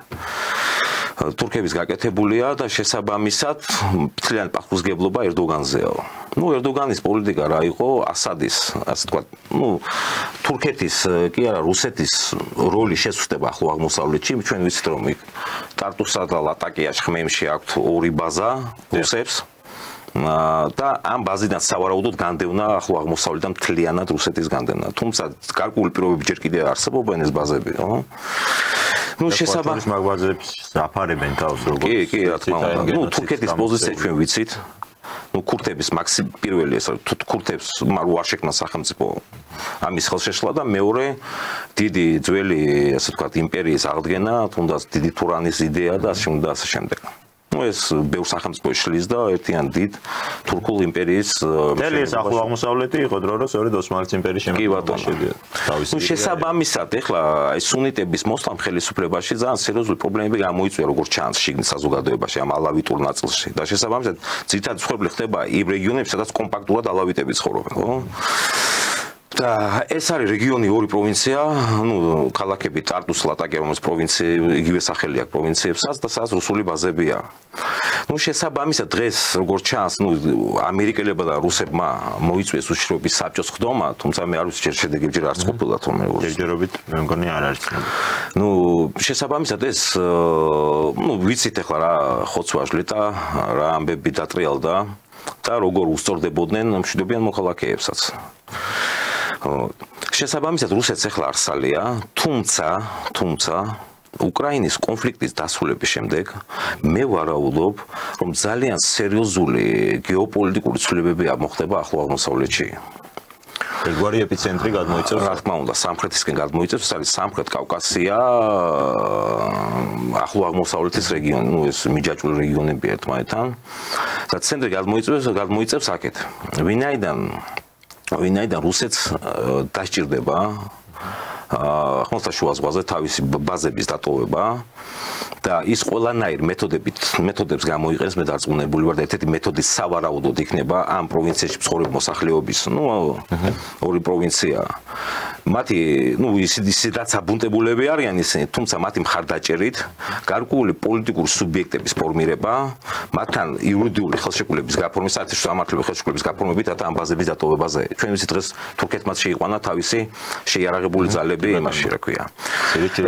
თურქების გაკეთებულია და შესაბამისად მთლიანი პასუხისმგებლობა ერდოგანზეა. ერდოგანის პოლიტიკა რა იყო ასადის, ასე ვთქვათ, თურქეთის კი არა, რუსეთის როლი შესუსტება ახლო აღმოსავლეთში, ჩვენ ვიცით რომ იქ ტარტუსა და ლატაკიაში ხმეიმში აქვთ ორი ბაზა რუსებს. და ამ ბაზიდან სავარაუდოდ განდევნა ახლო აღმოსავლეთიდან მთლიანად რუსეთის განდევნა. თუმცა გარკვეული პირობები ჯერ კიდევ არსებობენ ეს ბაზები, ხო? შესაბამისად მაგ ბაზებს აფარებენ თავს როგორც. კი, რა თქმა უნდა. თურქეთის პოზიცია ჩვენ ვიცით. ქურთების პირველი ეს ქურთებს არ შექმნა სახელმწიფო ამის ხელშეშლა და მეორე დიდი ძველი ასე ვთქვათ იმპერიის აღდგენა, თუნდაც დიდი თურანის იდეა და ასე შემდეგ. ეს ბევრ სახელმწიფო შლის და ერთიან დიდ თურქულ იმპერიის მთელი ეს ახლო აღმოსავლეთი იყო დრო რომ სწორედ ოსმალეთის იმპერიის შემადგენლობაში შედიოდა. შესაბამისად, ეხლა ეს სუნიტების მოსვლამ ხელისუფლებაში ძალიან სერიოზული პრობლემები გამოიწვია როგორც ჩანს შიგნით საზოგადოებაში ამ ალავიტურ ნაწილში და შესაბამისად ძირითადად ცხოვრება ხდება იმ რეგიონებში, სადაც კომპაქტურად ალავიტები ცხოვრობენ, ხო? და ეს არის რეგიონი ორი პროვინცია, ქალაქები ტარტუს, ლატაკია, რომელიც პროვინცია იგივე სახელი აქვს პროვინციებსაც და სადაც რუსული ბაზებია. შესაბამისად დღეს როგორც ჩანს, ამერიკელებმა და რუსებმა მოიწვიეს უშიშროების საბჭოს ხდომა, თუმცა მე არ ვიცი ჯერ შედეგები ჯერ არც ყოფილა თორმე როგორც. ჯერჯერობით მე მგონი არ არის. შესაბამისად ეს ვიცით ახლა რა ხოცვაჟლეტა, რა ამბები დატრიალდა და როგორ უსწორდებოდნენ მშვიდობიან მოქალაქეებსაც. შესაბამისად რუსეთს ახლა არსალია, თუმცა უკრაინის კონფლიქტის დასრულების შემდეგ მე ვარაუდობ, რომ ძალიან სერიოზული გეოპოლიტიკური ცვლილებები მოხდება ახლო აღმოსავლეთში. ეგwari ეპიცენტრი გადმოიწევს. რა თქმა უნდა, სამხრეთისკენ გადმოიწევს, ეს არის სამხრეთ კავკასია, ახლო აღმოსავლეთის რეგიონი, ეს მიჯაჭვული რეგიონები ერთმანეთთან. და ცენტრი გადმოიწევს აქეთ. ვინაიდან რუსეთს დასჭირდება ხმელთაშუა ზღვაზე თავისი ბაზების დატოვება და ის ყველანაირ მეთოდებს გამოიყენებს, მე დარწმუნებული ვარ და ერთ-ერთი მეთოდი სავარაუდოდ იქნება ამ პროვინციაში მცხოვრები მოსახლეობის, ორი პროვინცია. მათი, ისედაც აბუნტებულები არიან ისინი, თუმცა მათი მხარდაჭერით გარკვეული პოლიტიკური სუბიექტების ფორმირება, მათთან იურიდიული ხელშეკრულების გაფორმება, საერთაშორისო სამართლებრივი ხელშეკრულების გაფორმებით და ამ ბაზების დატოვებაზე. ჩვენ ვიცით დღეს თურქეთმა შეიყვანა თავისი შეიარაღებული ძალები იმაში, რა ქვია.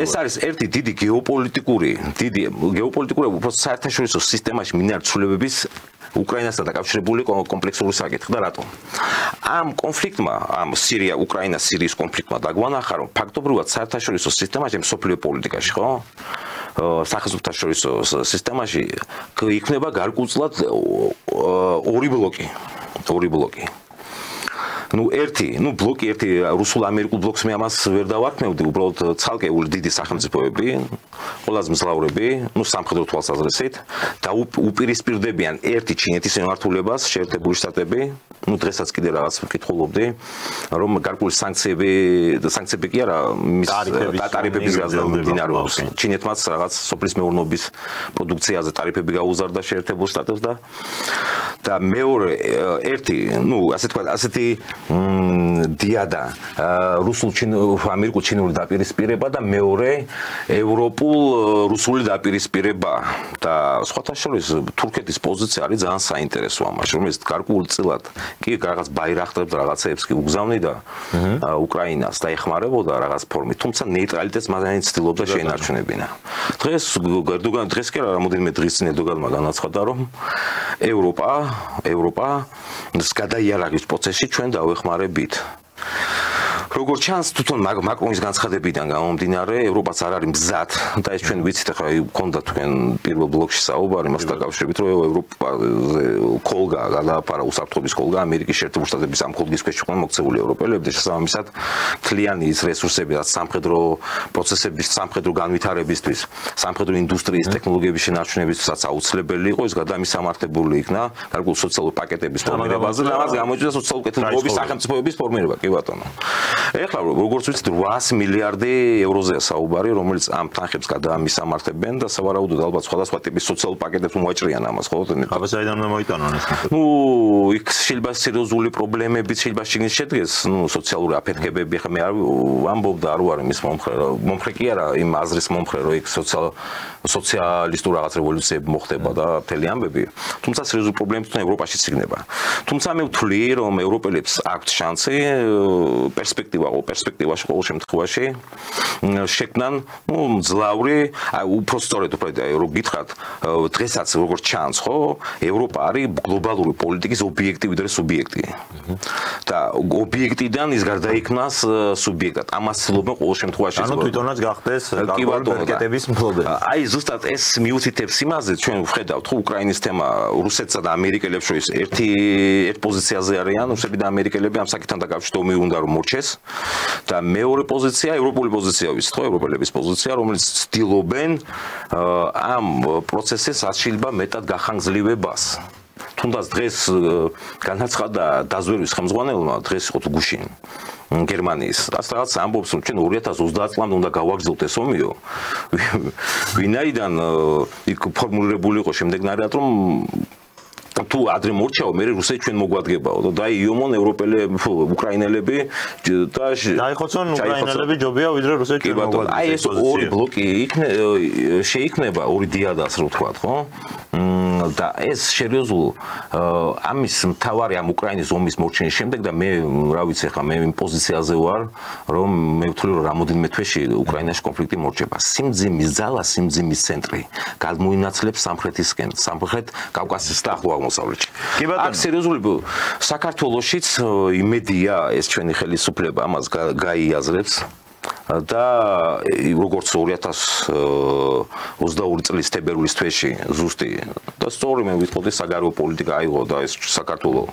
ეს არის ერთი დიდი გეოპოლიტიკური უბრალოდ საერთაშორისო სისტემაში მინარცულებების უკრაინასთან დაკავშირებული კომპლექსური საკითხი და რატომ? ამ კონფლიქტმა, ამ უკრაინა-სირიის კონფლიქტმა დაგვანახა, რომ ფაქტობრივად საერთაშორისო სისტემაში, მსოფლიო პოლიტიკაში, ხო? სახელმწიფოთაშორისო სისტემაში იქნება გარკვეულწილად ორი ბლოკი. ბლოკი ერთი რუსულ-ამერიკულ ბლოკს მე ამას ვერ დავარქმევდი, უბრალოდ ცალკეული დიდი სახელმწიფოები, ყველაზე მძლავრები, სამხედრო თვალსაზრისით და უპირისპირდებიან ერთი ჩინეთის მიმართულებას, შეერთებული შტატები, დღესაც კიდე რაღაც ვკითხულობდი, რომ გარკვეული სანქციები კი არა, მის ტარიფების გამომდინარეობს. ჩინეთმაც რაღაც სოფლის მეურნეობის პროდუქციაზე ტარიფები გაუზარდა შეერთებულ შტატებს და მეორე ერთი, ასე თქვა, ასეთი დიადა რუსულ-ამერიკულ ჩინური დაპირისპირება და მეორე ევროპულ-რუსული დაპირისპირება და სხვათა შორის თურქეთის პოზიცია არის ძალიან საინტერესო ამაში, რომელიც გარკვეულწილად კი რაღაც ბაირახტებს რაღაცეებს კი უგზავნიდა უკრაინას და ეხმარებოდა რაღაც ფორმით, თუმცა ნეიტრალიტეტს მაინც ცდილობდა შეინარჩუნებინა. დღეს კი რამოდენიმე დღის წინ ერდოგანმა განაცხადა, რომ ევროპას გადაიარაღის პროცესში ჩვენ დავეხმარებით. როგორც ჩანს, თვითონ მაკრონის განცხადებიდან გამომდინარე, ევროპაც არ არის მზად და ეს ჩვენ ვიცით, ახლა გქონდა თქვენ პირველ ბლოკში საუბარი მასთან დაკავშირებით, რომ ევროპაზე კოლგა გადააფარა უსაფრთხოების კოლგა ამერიკის შეერთებული შტატების ამ კოლგის ქვეშ იყვნენ მოქცეული ევროპელები და შესაბამისად მთლიანი ის რესურსები, რაც სამხედრო პროცესების, სამხედრო განვითარებისთვის, სამხედრო ინდუსტრიის ტექნოლოგიების შენარჩუნებისთვისაც აუცილებელი იყო, ის გადამისამართებული იქნა გარკვეულ სოციალურ პაკეტების ფორმირებაზე და მას გამოიწვია სოციალურ კეთილდღეობის სახელმწიფოების ფორმირება, კი ბატონო. ეხლა როგორც ვიცით 800 მილიარდი ევროზეა საუბარი, რომელიც ამ თანხებს გადაამისამართებენ და სავარაუდოდ ალბათ სხვადასხვა ტიპის სოციალურ პაკეტებს მოაჭრიან ამას, ხო? აბა საიდან უნდა მოიტანონ ეს? იქ შეიძლება სერიოზული პრობლემებიც შეიძლება შეგნის შედგეს, სოციალური აფეთქებები, ხა მე არ ამბობდა არ ვარ იმის მომხრე კი არა, იმ აზრის მომხრე, რომ იქ სოციალისტურ რაღაც რევოლუციები მოხდება და მთელი ამბები, თუმცა სერიოზული პრობლემები თუნდაც ევროპაშიც იქნება. თუმცა მე ვთვლი, რომ ევროპელებს აქვთ შანსი პერსპექტივაში ყოველ შემთხვევაში შექმნან მძლავრი, უფრო სწორედ რო გითხრათ, დღესაც როგორც ჩანს, ხო, ევროპა არის გლობალური პოლიტიკის ობიექტი ვიდრე სუბიექტი. და ობიექტიდან ის გარდაიქმნას სუბიექტად. ამას ცდილობენ ყოველ შემთხვევაში. ანუ თვითონაც გახდეს გარკვეული მფლობელი. აი ზუსტად ეს მიუთითებს იმაზე, ჩვენ ვხედავთ, ხო, უკრაინის თემა რუსეთსა და ამერიკელებს შორის ერთ პოზიციაზე არიან, რუსები და ამერიკელები ამ საკითხთან დაკავშირებით ომი უნდა რომ მორჩეს. და მეორე პოზიცია, ევროპული პოზიცია ვიცით, ხო, ევროპელების პოზიცია, რომელიც ცდილობენ ამ პროცესის შეიძლება მეტად გახანგრძლივებას. თუნდაც დღეს განაცხადა დაზვერვის ხელმძღვანელმა, დღეს იყო თუ გუშინ გერმანიის. რაღაც ამბობს, რომ ჩვენ 2030 წლამდე უნდა გავაგრძელოთ ეს ომიო. ვინაიდან იქ ფორმულირებული იყო შემდეგნაირად, რომ თუ ადრე მორჩაო, მე რუსეთი ჩვენ მოგვადგებაო და იომონ ევროპელები, უკრაინელები და დაიხოცონ უკრაინელები ჯობია ვიდრე რუსეთი ჩვენ მოგვადგებაო. აი ეს ორი ბლოკი შეიქმნება, ორი დიადას რო ვთქვათ, ხო? და ეს სერიოზულ ამის მთავარი ამ უკრაინის ომის მორჩენის შემდეგ და მე რა ვიცი ხა მე იმ პოზიციაზე ვარ, რომ მე ვთვლი რომ რამოდენიმე თვეში უკრაინაში კონფლიქტი მორჩება. სიმძიმის ძალა, სიმძიმის ცენტრი გადმოინაცლებს სამხრეთისკენ, სამხრეთ კავკასიის და ახლო აღმოსავლეთში. აქ სერიოზული საქართველოშიც იმედია ეს ჩვენი ხელისუფლება ამას გაიაზრებს. და როგორც 2022 წლის თებერვლის თვეში ზუსტი და სწორი მე ვიტყოდი საგარეო პოლიტიკა აიღო და ეს საქართველოს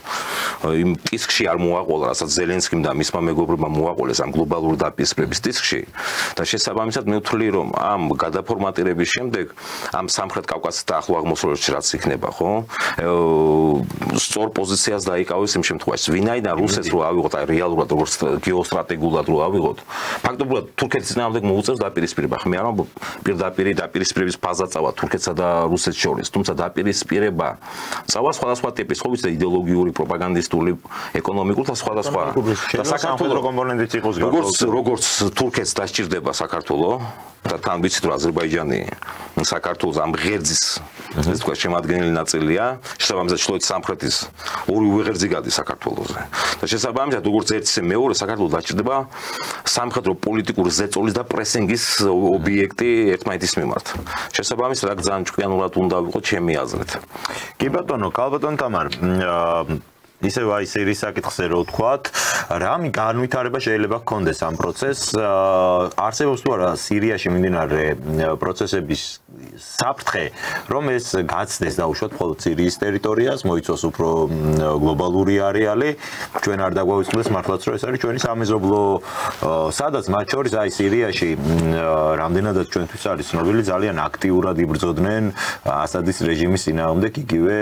იმ ტისკში არ მოაყოლა, რასაც ზელენსკიმ და მისმა მეგობრებმა მოაყოლეს ამ გლობალური დაპირისპირების ტისკში და შესაბამისად მე ვთვლი რომ ამ გადაფორმატირების შემდეგ ამ სამხრეთ კავკასიის და ახლო აღმოსავლეთში რაც იქნება, ხო? სწორ პოზიციას დაიკავეს იმ შემთხვევაში. ვინაიდან რუსეთს რო ავიღოთ, აი რეალურად როგორც გეოსტრატეგიულად რო ავიღოთ, ფაქტობრივად თურქეთის წინააღმდეგ მოუწევს დაპირისპირება. მე არ ამბობ პირდაპირ დაპირისპირების ფაზა წავა თურქეთსა და რუსეთს შორის, თუმცა დაპირისპირება წავა სხვადასხვა ტიპის, ხო ვიცი, იდეოლოგიური, პროპაგანდისტული, ეკონომიკური და სხვადასხვა. და საქართველოს კომპონენტიც იყოს როგორც თურქეთს დასჭირდება საქართველოს და თან ვიცით რომ აზერბაიჯანი საქართველოს ამ ღერძის ეს თქვა შემადგენელი ნაწილია, შესაბამისად ჩრდილოეთ სამხრეთის ორივე ღერძი გადის საქართველოზე. და შესაბამისად როგორც ერთი ისე მეორე საქართველოს დასჭირდება სამხედრო პოლიტიკური ზეწოლის და პრესინგის ობიექტი ერთმანეთის მიმართ. შესაბამისად აქ ძალიან ჭკვიანურად უნდა ვიყოთ ჩემი აზრით. კი ბატონო, კალბატონ თამარ, ისევ აი სერის საკითხზე რო ვთქვათ, რამე განვითარება შეიძლება გქონდეს ამ პროცესს, არსებობს თუ არა სირიაში მიმდინარე პროცესების საფრთხე, რომ ეს გაცდეს დაუშვათ მხოლოდ სირიის ტერიტორიას, მოიცოს უფრო გლობალური არეალი, ჩვენ არ დაგვაუწყდეს მართლაც რომ ეს არის ჩვენი სამეზობლო, სადაც მათ შორის აი სირიაში რამდენადაც ჩვენთვის არის ცნობილი, ძალიან აქტიურად იბრძოდნენ ასადის რეჟიმის წინააღმდეგ იგივე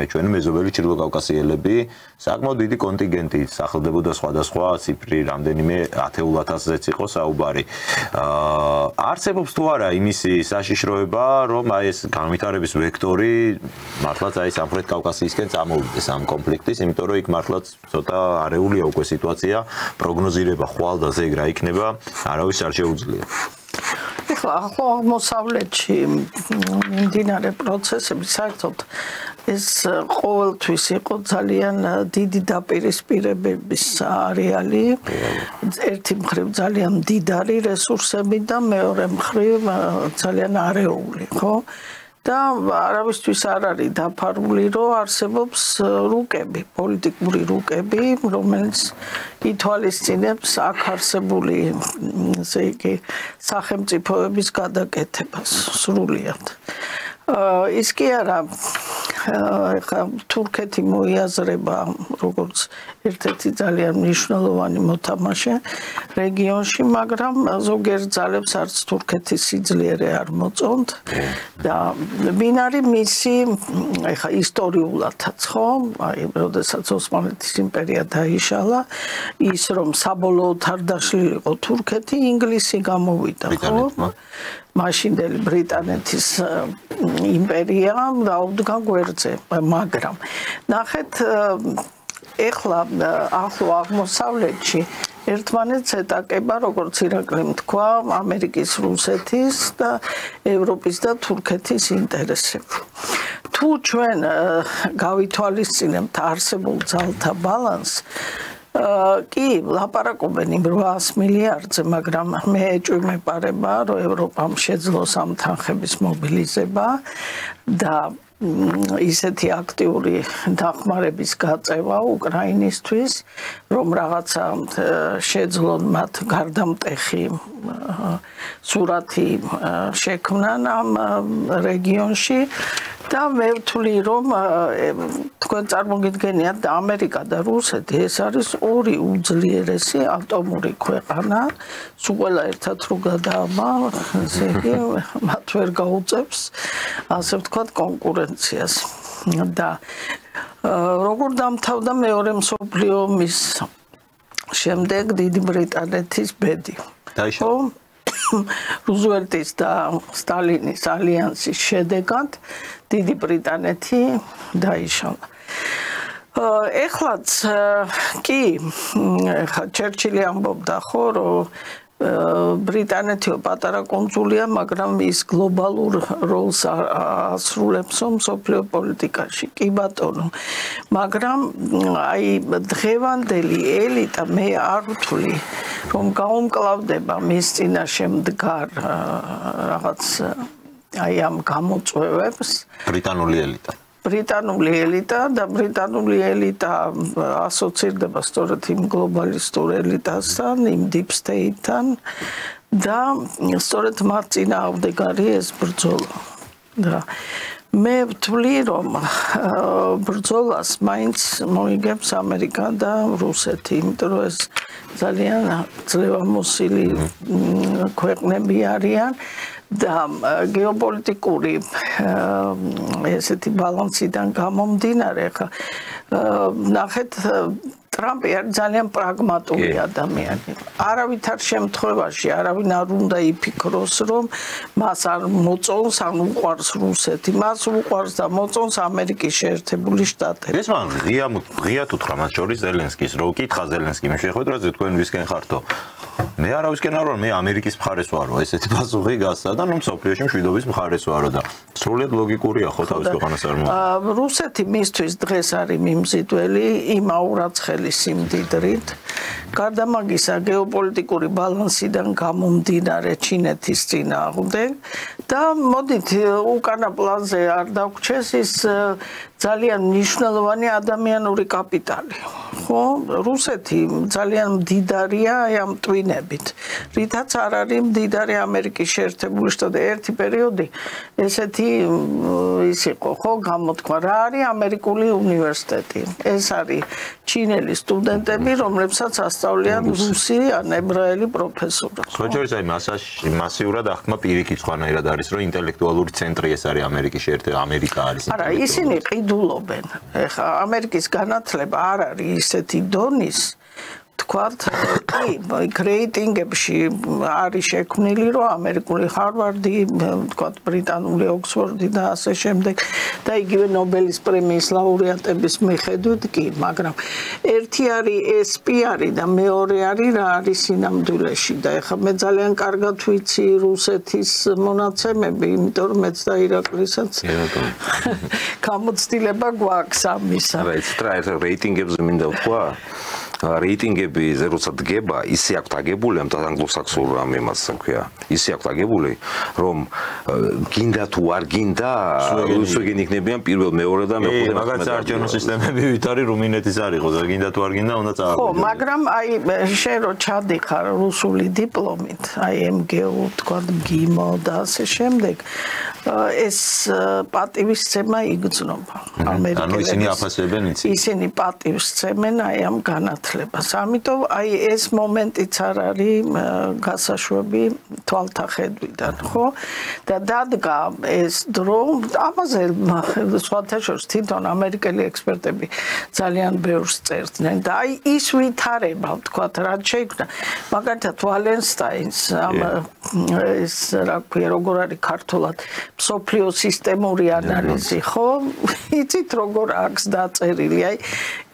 ჩვენი მეზობელი ჩრდილოკავკასიელები საკმაოდ დიდი კონტინგენტი სახელდებოდა სხვადასხვა ციფრი, რამდენიმე 10,000-ზეც იყო საუბარი. არსებობს თუ არა იმისი საშიშროება, რომ აი ეს განვითარების ვექტორი მართლაც აი სამხრეთ კავკასიისკენ წამოვიდეს ამ კონფლიქტის, იმიტომ რომ იქ მართლაც ცოტა არეულია უკვე სიტუაცია, პროგნოზირება ხვალ და ზეგ რა იქნება, არავის არ შეუძლია. ეხლა ახლო აღმოსავლეთში მიმდინარე პროცესები საერთოდ ეს ყოველთვის იყო ძალიან დიდი დაპირისპირებების არეალი. ერთი მხრივ ძალიან მდიდარი რესურსები და მეორე მხრივ ძალიან არეული, ხო? და არავისთვის არ არის დაფარული, რომ არსებობს რუკები, პოლიტიკური რუკები, რომელიც ითვალისწინებს აქ არსებული, ესე იგი, სახელმწიფოების გადაკეთებას სრულიად. ის კი არა, ხა თურქეთი მოიაზრება როგორც ერთ-ერთი ძალიან მნიშვნელოვანი მოთამაშე რეგიონში, მაგრამ ზოგიერთ ძალებს არც თურქეთის სიძლიერე არ მოწონთ და ვინ არის მისი ხა ისტორიულადაც, ხო? აი, როდესაც ოსმალეთის იმპერია დაიშალა, ის რომ საბოლოოდ არ დაშლილიყო თურქეთი, ინგლისი გამოვიდა, ხო? მაშინდელი ბრიტანეთის იმპერია დაუდგა გვერდზე, მაგრამ ნახეთ ეხლა ახლო აღმოსავლეთში ერთმანეთს ეტაკება, როგორც ირაკლიმ თქვა, ამერიკის, რუსეთის და ევროპის და თურქეთის ინტერესები. თუ ჩვენ გავითვალისწინებთ არსებულ ძალთა ბალანსს, კი, ლაპარაკობენ იმ 800 მილიარდზე, მაგრამ მე ეჭვმეპარება, რომ ევროპამ შეძლოს ამ თანხების მობილიზება და ისეთი აქტიური დახმარების გაწევა უკრაინისთვის, რომ რაღაცა შეძლონ მათ გარდამტეხი სურათი შექმნან ამ რეგიონში და მე ვთვლი, რომ თქვენ წარმოგიდგენიათ და ამერიკა და რუსეთი ეს არის ორი უძლიერესი ატომური ქვეყანა, სულ ყველა ერთად რო გადაამა, ესე იგი, მათ ვერ გაუწევს, ასე ვთქვათ, კონკურენციას. და როგორ დამთავრდა მეორე მსოფლიო ომის შემდეგ დიდი ბრიტანეთის ბედი. დაიშალა. რუზველტის და სტალინის ალიანსის შედეგად დიდი ბრიტანეთი დაიშალა. ეხლაც კი, ჩერჩილი ამბობდა, ხო, რომ ბრიტანეთიო პატარა კუნძულია, მაგრამ ის გლობალურ როლს ასრულებს მსოფლიო პოლიტიკაში. კი ბატონო, მაგრამ აი დღევანდელი ელიტა მე არ ვთვლი, რომ გაუმკლავდება მის წინაშე მდგარ რაღაც აი ამ გამოწვევებს. ბრიტანული ელიტა. ბრიტანული ელიტა და ბრიტანული ელიტა ასოცირდება სწორედ იმ გლობალისტურ ელიტასთან, იმ deep state-თან და სწორედ მათ წინააღმდეგ არის ეს ბრძოლა. და მე ვთვლი, რომ ბრძოლას მაინც მოიგებს ამერიკა და რუსეთი, იმიტომ რომ ეს ძალიან ძლევამოსილი ქვეყნები არიან და გეოპოლიტიკური ესეთი ბალანსიდან გამომდინარე, ხა ნახეთ ტრამპი არის ძალიან პრაგმატული ადამიანი. არავითარ შემთხვევაში არავინ არ უნდა იფიქროს, რომ მას არ მოწონს ან უყვარს რუსეთი. მას უყვარს და მოწონს ამერიკის შეერთებული შტატები. ეს მან ღიად უთხრა მათ შორის ზელენსკის, რომ კითხა ზელენსკიმ, შეხვედრაზე თქვენ ვისკენ ხართო? მე არავისკენ არ ვარ, მე ამერიკის მხარეს ვარო, ესეთი პასუხი გასცა და ნუ მსოფლიოში მშვიდობის მხარეს ვარო და სრულიად ლოგიკურია ხო თავის ქვეყანას არ მოვა. რუსეთი მისთვის დღეს არის მიმზიდველი იმ აურაცხელი სიმდიდრით, გარდა მაგისა გეოპოლიტიკური ბალანსიდან გამომდინარე ჩინეთის წინააღმდეგ და მოდით უკანა პლანზე არ დაგვრჩეს ის ძალიან მნიშვნელოვანი ადამიანური კაპიტალი. ხო, რუსეთი ძალიან მდიდარია აი ამ twin მოვლენებით, რითაც არ არის მდიდარი ამერიკის შეერთებული შტატები. ერთი პერიოდი ესეთი ის იყო, ხო, გამოთქვა, რა არის ამერიკული უნივერსიტეტი. ეს არის ჩინელი სტუდენტები, რომლებსაც ასწავლიან რუსი ან ებრაელი პროფესორები. ხოჭორის აი მასიურად ახმა პირიქით სხვანაირად არის, რომ ინტელექტუალური ცენტრი ეს არის ამერიკის შეერთებული ამერიკა არის. არა, ისინი ყიდულობენ. ეხლა ამერიკის განათლება არ არის ისეთი დონის, თქვათ, რეიტინგებში არის შექმნილი, რომ ამერიკული ჰარვარდი, თქვათ, ბრიტანული ოქსფორდი და ასე შემდეგ და იგივე ნობელის პრემიის ლაურეატების მიხედვით კი, მაგრამ ერთი არის SPR და მეორე არის რა არის სინამდვილეში და ეხლა მე ძალიან კარგად ვიცი რუსეთის მონაცემები, იმიტომ რომ მეც და ირაკლისაც გამოცდილება გვაქვს ამისა. არა, ეს რეიტინგებზე მინდა ვთქვა. რეიტინგები როცა დგება, ისე აქვთ აგებული ამ ანგლოსაქსონურ რამემაც ქვია. ისე აქვთ აგებული, რომ გინდა თუ არ გინდა, რუსები იქნებიან პირველ, მეორე და მეხუთე. მაგაც საარჩევნო სისტემები ვით არის რუმინეთის არ იყოს, გინდა თუ არ გინდა, უნდა წააგო. ხო, მაგრამ აი შენ რო ჩადიხარ რუსული დიპლომით, აი MGU, თქვა MGIMO და ასე შემდეგ, ეს პატივისცემა იგრძნობა ამერიკელებს. ანუ ისინი აფასებენ იცი. ისინი პატივისცემენ აი ამ განათლებას. ამიტომ აი ეს მომენტიც არ არის გასაშვები თვალთახედვიდან, ხო? და დადგა ეს დრო, ამაზე სხვათა შორის თვითონ ამერიკელი ექსპერტები ძალიან ბევრს წერდნენ და აი ის ვითარება, ვთქვათ, რაც შეიქმნა. მაგალითად ვალენსტაინს ეს რა ქვია, როგორ არის ქართულად მსოფლიო სისტემური ანალიზი, ხო? იცით როგორ აქვს დაწერილი, აი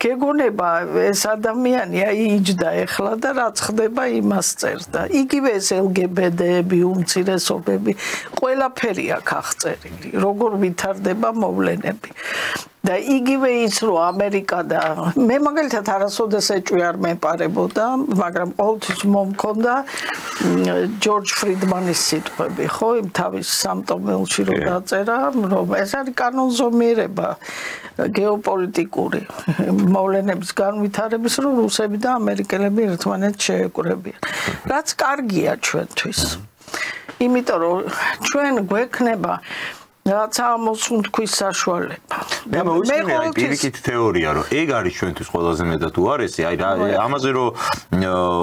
გეგონება ეს ადამიანი აი იჯდა ეხლა და რაც ხდება იმას წერდა. იგივე ეს LGBT-ები, უმცირესობები, ყველაფერი აქვს აღწერილი, როგორ ვითარდება მოვლენები. და იგივე ის რომ ამერიკა და მე მაგალითად არასოდეს ეჭვი არ მეპარებოდა, მაგრამ ყოველთვის მომქონდა ჯორჯ ფრიდმანის სიტყვები, ხო, იმ თავის სამტომელში რომ დაწერა, რომ ეს არის კანონზომიერება გეოპოლიტიკური მოვლენების განვითარების, რომ რუსები და ამერიკელები ერთმანეთს შეეკრებიან. რაც კარგია ჩვენთვის. იმიტომ რომ ჩვენ გვექნება რაც ამოსუნთქვის საშუალება. მე მოვისმენე აი პირიქით თეორია, რომ ეგ არის ჩვენთვის ყველაზე მეტად უარესი, აი ამაზე რომ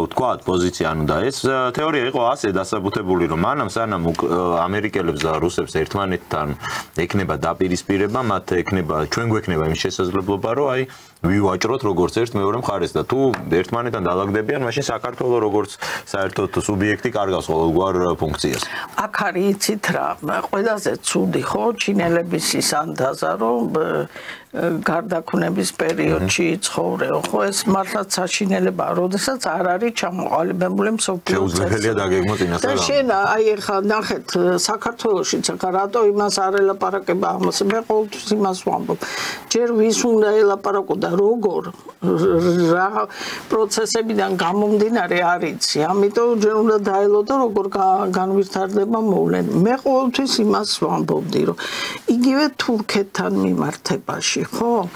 ვთქვათ პოზიცია, ანუ და ეს თეორია იყო ასე დასაბუთებული, რომ მანამ სანამ ამერიკელებს და რუსებს ერთმანეთთან ექნება დაპირისპირება, მათ ექნება ჩვენ გვექნება იმის შესაძლებლობა, რომ აი ვივაჭროთ როგორც ერთ მეორე მხარეს და თუ ერთმანეთთან დაალაგდებიან, მაშინ საქართველოს როგორც საერთოდ სუბიექტი კარგავს ყოველგვარ ფუნქციას. აქ არის იცით რა, ყველაზე ცუდი ხო, ჩინელების ის ანდაზა, რომ გარდაქმნების პერიოდში ცხოვრეო, ხო, ეს მართლაც საშინელებაა, როდესაც არ არის ჩამოყალიბებული მსოფლიო შეუძლებელია დაგეგმო წინასწარ. და შენ აი ახლა ნახეთ საქართველოშიც ახლა რატო იმას არ ელაპარაკება ამას, მე ყოველთვის იმას ვამბობ. ჯერ ვის უნდა ელაპარაკო და როგორ რა პროცესებიდან გამომდინარე არ იცი. ამიტომ ჯერ უნდა დაელოდო როგორ განვითარდება მოვლენა. მე ყოველთვის იმას ვამბობდი, რომ იგივე თურქეთთან მიმართებაში, ხო?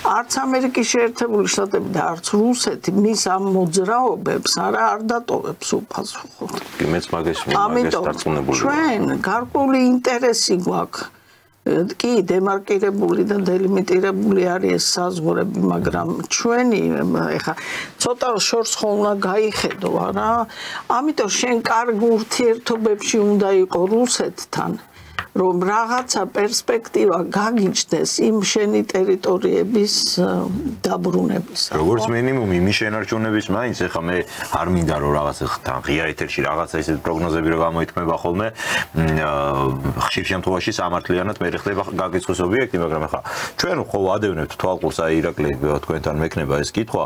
არც ამერიკის შეერთებული შტატები და არც რუსეთი მის ამ მოძრაობებს არ დატოვებს უპასუხოდ. მეც მაგას დარწმუნებული ვარ. ჩვენ გარკვეული ინტერესი გვაქვს. კი, დემარკირებული და დელიმიტირებული არის ეს საზღვრები, მაგრამ ჩვენი ეხა ცოტა შორს ხო უნდა გაიხედო, არა? ამიტომ შენ კარგ ურთიერთობებში უნდა იყო რუსეთთან. რომ რაღაცა პერსპექტივა გაგიჩნდეს იმ შენი ტერიტორიების დაბრუნების. როგორც მინიმუმ იმის შენარჩუნების მაინც ეხა მე არ მინდა რომ რაღაცა თან ღია ეთერში რაღაცა ისეთ პროგნოზები რომ გამოითქმება ხოლმე ხშირ შემთხვევაში სამართლიანად მე ხდება გაგიწყოს ობიექტი, მაგრამ ეხა ჩვენ ხო ვადევნებთ თვალყურს აი ირაკლი თქვენთან მექნება ეს კითხვა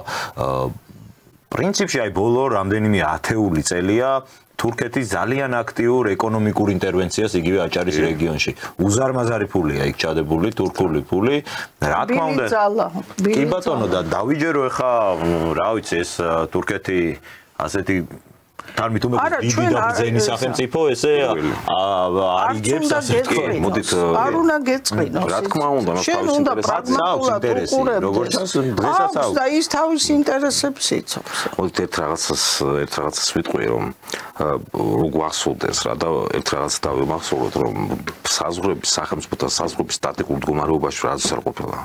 პრინციპში აი ბოლო რამდენიმე ათეული წელია თურქეთი ძალიან აქტიურ ეკონომიკურ ინტერვენციას იგივე აჭარის რეგიონში. უზარმაზარი ფულია იქ ჩადებული თურქული ფული. რა თქმა უნდა. კი ბატონო და დავიჯერო ეხა რა ვიცი ეს თურქეთი ასეთი თარმით უმეტეს დიდი და ბრძენი სახელმწიფო ესე არიგებს ასე თქვა. მოდით არ უნდა გეწყინოს. რა თქმა უნდა, მას თავის ინტერესებს აქვს, როგორც დღესაც აქვს და ის თავის ინტერესებს იცავს. მოდით ერთ რაღაცას ვიტყვი რომ გვახსოვდეს რა და ერთ რაღაცას დავიმახსოვროთ რომ საზღვრების სახელმწიფოთა საზღვრების სტატიკურ მდგომარეობაში რაც არ ყოფილა.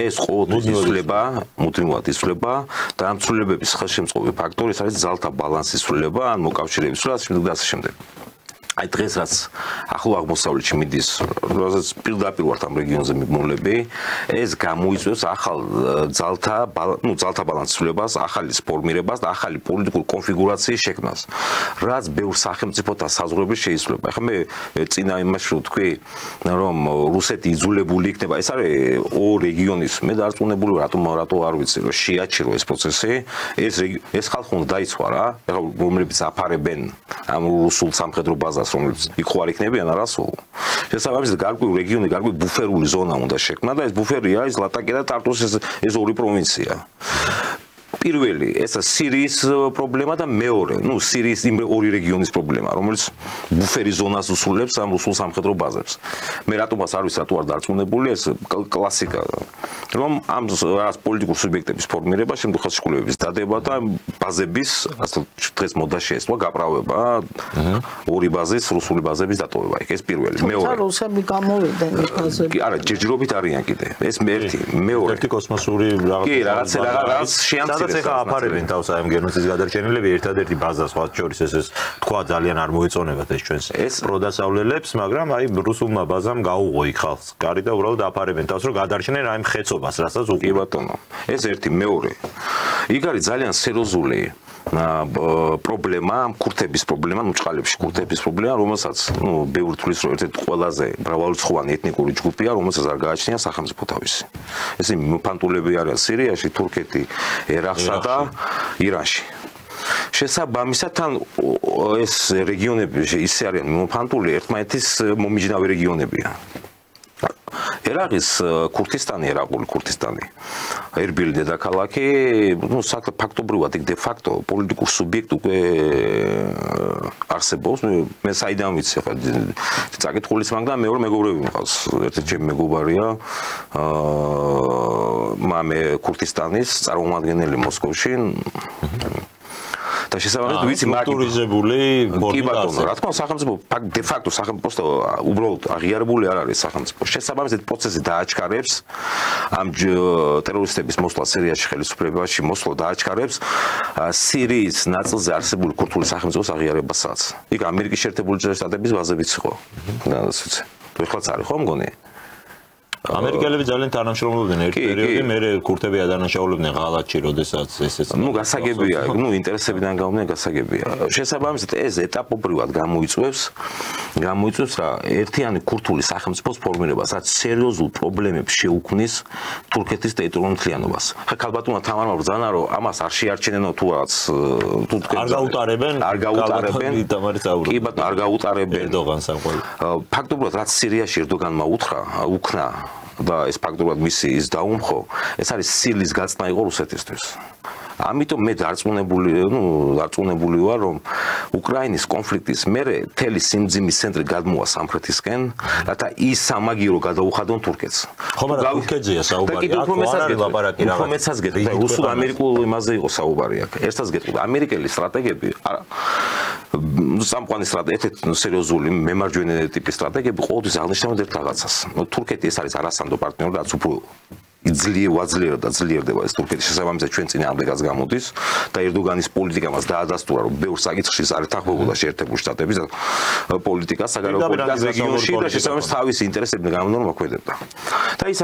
ეს ყოველთვის იცვლება, მუდმივად იცვლება და ამ ცვლილებების ხელშემწყობი ფაქტორი არის ძალთა ბალანსის ცვლილება ან მოკავშირეების ცვლილება და ასე შემდეგ. აი დღეს რაც ახლო აღმოსავლეთში მიდის, როდესაც პირდაპირ ვართ ამ რეგიონზე მიმოლები, ეს გამოიწვევს ახალ ძალთა ბალანსის ცვლილებას, ახალის ფორმირებას და ახალი პოლიტიკური კონფიგურაციის შექმნას, რაც ბევრ სახელმწიფოთა საზღვრების შეიცვლება. ახლა მე წინა იმაში ვთქვი, რომ რუსეთი იძულებული იქნება, ეს არის ორ რეგიონის, მე დარწმუნებული ვარ, რატო არ ვიცი, რომ შეაჩირო ეს პროცესი, ეს ხალხი უნდა დაიცვა რა, ახლა რომლებიც აფარებენ ამ რუსულ სამხედრო ბაზას რომელიც იქ ხوار იქნებიან არასოულ. შესაბამისად გარკვეული რეგიონი, გარკვეული ბუფერული ზონა უნდა შექმნა და ეს ბუფერია ის ლატაკი და ტარტუს ეს ორი პროვინცია. პირველი ესა სირიის პრობლემა და მეორე, სირიის იმ ორი რეგიონის პრობლემა, რომელიც ბუფერის ზონას უსულებს ამ რუსულ სამხედრო ბაზებს. მე რატომაც არ ვიცი, რატო არ დარწმუნებული, ეს კლასიკა, რომ ამ რაღაც პოლიტიკურ სუბიექტების ფორმირება, შემდგომ ხელშეკრულების დადება და ბაზების, ასე დღეს მოდაში ესვა გაправება, ორი ბაზის, რუსული ბაზების დატოვება. ეს პირველი, მეორე. რუსები გამოვიდნენ ეს ბაზები. არა, ჯერჯერობით არიან კიდე. ეს ერთი, მეორე. ერთი კოსმოსური რაღაც. კი, რაღაც შეამცირეს. ეხა აფარებენ თავს აი ამ გენოციდის გადარჩენილები ერთადერთი ბაზა სხვა შორის ეს თქვა ძალიან არ მოეწონებათ ეს ჩვენს პროდასავლელებს, მაგრამ აი რუსულმა ბაზამ გაუღო იქ ხალხს. კარი და უბრალოდ აფარებენ თავს რომ გადარჩენენ აი მხეცობას, რასაც კი ბატონო. ეს ერთი, მეორე. იქ არის ძალიან სერიოზული პრობლემა, ქურთების პრობლემა, მუჭყალებში ქურთების პრობლემა, რომელსაც, ბევრი თვლის რომ ერთ-ერთი ყველაზე მრავალრიცხოვანი ეთნიკური ჯგუფია, რომელსაც არ გააჩნია სახელმწიფო თავისი. ესენი მიმოფანტულები არიან სირიაში, თურქეთი, ერაყსა და ირანში. შესაბამისად, თან ეს რეგიონები ისე არიან მიმოფანტული, ერთმანეთის მომიჯნავე რეგიონებია. ერაყის ქურთისტანი, ერაყული ქურთისტანი, ერბილი დედაქალაქი, ფაქტობრივად იქ დე ფაქტო პოლიტიკურ სუბიექტ უკვე არსებობს. მე საიდან ვიცი ხა წაკითხulis მაგრამ მეორე მეგობრები მყავს. ერთ-ერთი ჩემი მეგობარია მამე ქურთისტანის წარმომადგენელი მოსკოვში. და შესაბამისად ვიცი მაგიტურიზებული ბორდო რა თქმა უნდა სახელმწიფო დე ფაქტო სახელმწიფო უბრალოდ აღიარებული არ არის სახელმწიფო შესაბამისად პროცესი დააჩქარებს ამ ტერორისტების მოსვლა სირიაში ხელისუფლებაში მოსვლა დააჩქარებს სირიის ნაწილზე არსებული ქურთული სახელმწიფოს აღიარებასაც იქ ამერიკის შეერთებული შტატების ბაზებიც იყო განსაცდელი ეხლაც არის ხო მგონი ამერიკელები ძალიან თანამშრომლობდნენ ერთ პერიოდში, მე ქურთები ადანაშაულებდნენ ღალატში, როდესაც ესეც. გასაგებია, ინტერესებიდან გამომდინარე გასაგებია. შესაბამისად ეს ეტაპობრივად გამოიწვევს რა ერთიანი ქურთული სახელმწიფოს ფორმირებას, რაც სერიოზულ პრობლემებს შეუქმნის თურქეთის ტერიტორიულ მთლიანობას. ხა ქალბატონმა თამარმა ბრძანა, რომ ამას არ შეარჩენენო თუ რაღაც არ გაუტარებენ. კი ბატონო, არ გაუტარებენ ერდოგანს ამ ყოველ. ფაქტობრივად რაც სირიაში ერდოგანმა უკნა და ეს ფაქტობრივად მისი ის დაუმხო, ეს არის სილის გაწნა იყო რუსეთისთვის. ამიტომ მე დარწმუნებული ვარ, რომ უკრაინის კონფლიქტის მერე მთელი სიმძიმის ცენტრი გადმოვა სამხრეთისკენ, რათა ის სამაგირო გადაუხადონ თურქეთს. ხო, მაგრამ თურქეთზეა საუბარი, აქ არ არის ლაპარაკი რაღაც. უმეტესად გეტყვი, რუსულ-ამერიკულ იმაზე იყო საუბარი აქ. ერთად გეტყვი, ამერიკელი სტრატეგები სამყარო ერთ-ერთი სერიოზული მემარჯვენე ტიპის სტრატეგები ყოველთვის აღნიშნავენ ერთ რაღაცას. თურქეთი ეს არის არასანდო პარტნიორი, რაც უფრო ძლიერდება ეს თურქეთის შესაბამისად ჩვენ წინააღმდეგაც გამოდის და ერდოგანის პოლიტიკა მას დაადასტურა რომ ბევრ საკითხში არ ეთანხმებოდა შეერთებული შტატების პოლიტიკა საგარეო პოლიტიკას რეგიონში და შესაბამისად თავისი ინტერესები გამოიმოქმედებდა. და ის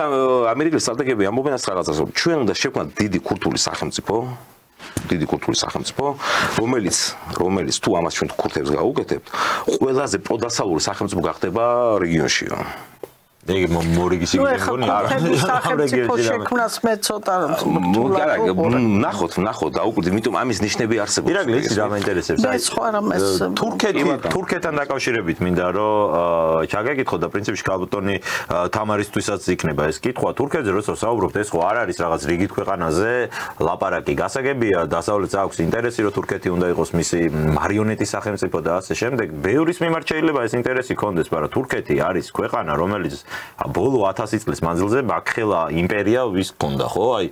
ამერიკელი სტრატეგები ამბობენ ამ რაღაცას რომ ჩვენ უნდა შევქმნათ დიდი ქურთული სახელმწიფო, რომელიც თუ ამას ჩვენ ქურთებს გაუკეთებთ, ყველაზე პროდასავლური სახელმწიფო გახდება რეგიონშიო. ეგ მორიგის იგი მგონია სახელმწიფო შექმნას მე ცოტა ნახოთ დაუკვირდით, იმიტომ ამის ნიშნები არსებობს. ირაკლი იცი რა მაინტერესებს? მე სხვა რამეს თურქეთთან დაკავშირებით მინდა რომ ჩაგეკითხო და პრინციპში ქალბატონი თამარისთვისაც იქნება ეს კითხვა. თურქეთზე როცა საუბრობთ, ეს ხო არ არის რაღაც რიგით ქვეყანაზე ლაპარაკი. გასაგებია, დასავლეთს აქვს ინტერესი, რომ თურქეთი უნდა იყოს მისი მარიონეტი სახელმწიფო და ასე შემდეგ. ბევრის მიმართ შეიძლება ეს ინტერესი კონდეს, მაგრამ თურქეთი არის ქვეყანა, რომელიც ბოლო 1000 წლის მანძილზე მაქხელა იმპერია ვის ჰქონდა, ხო? აი,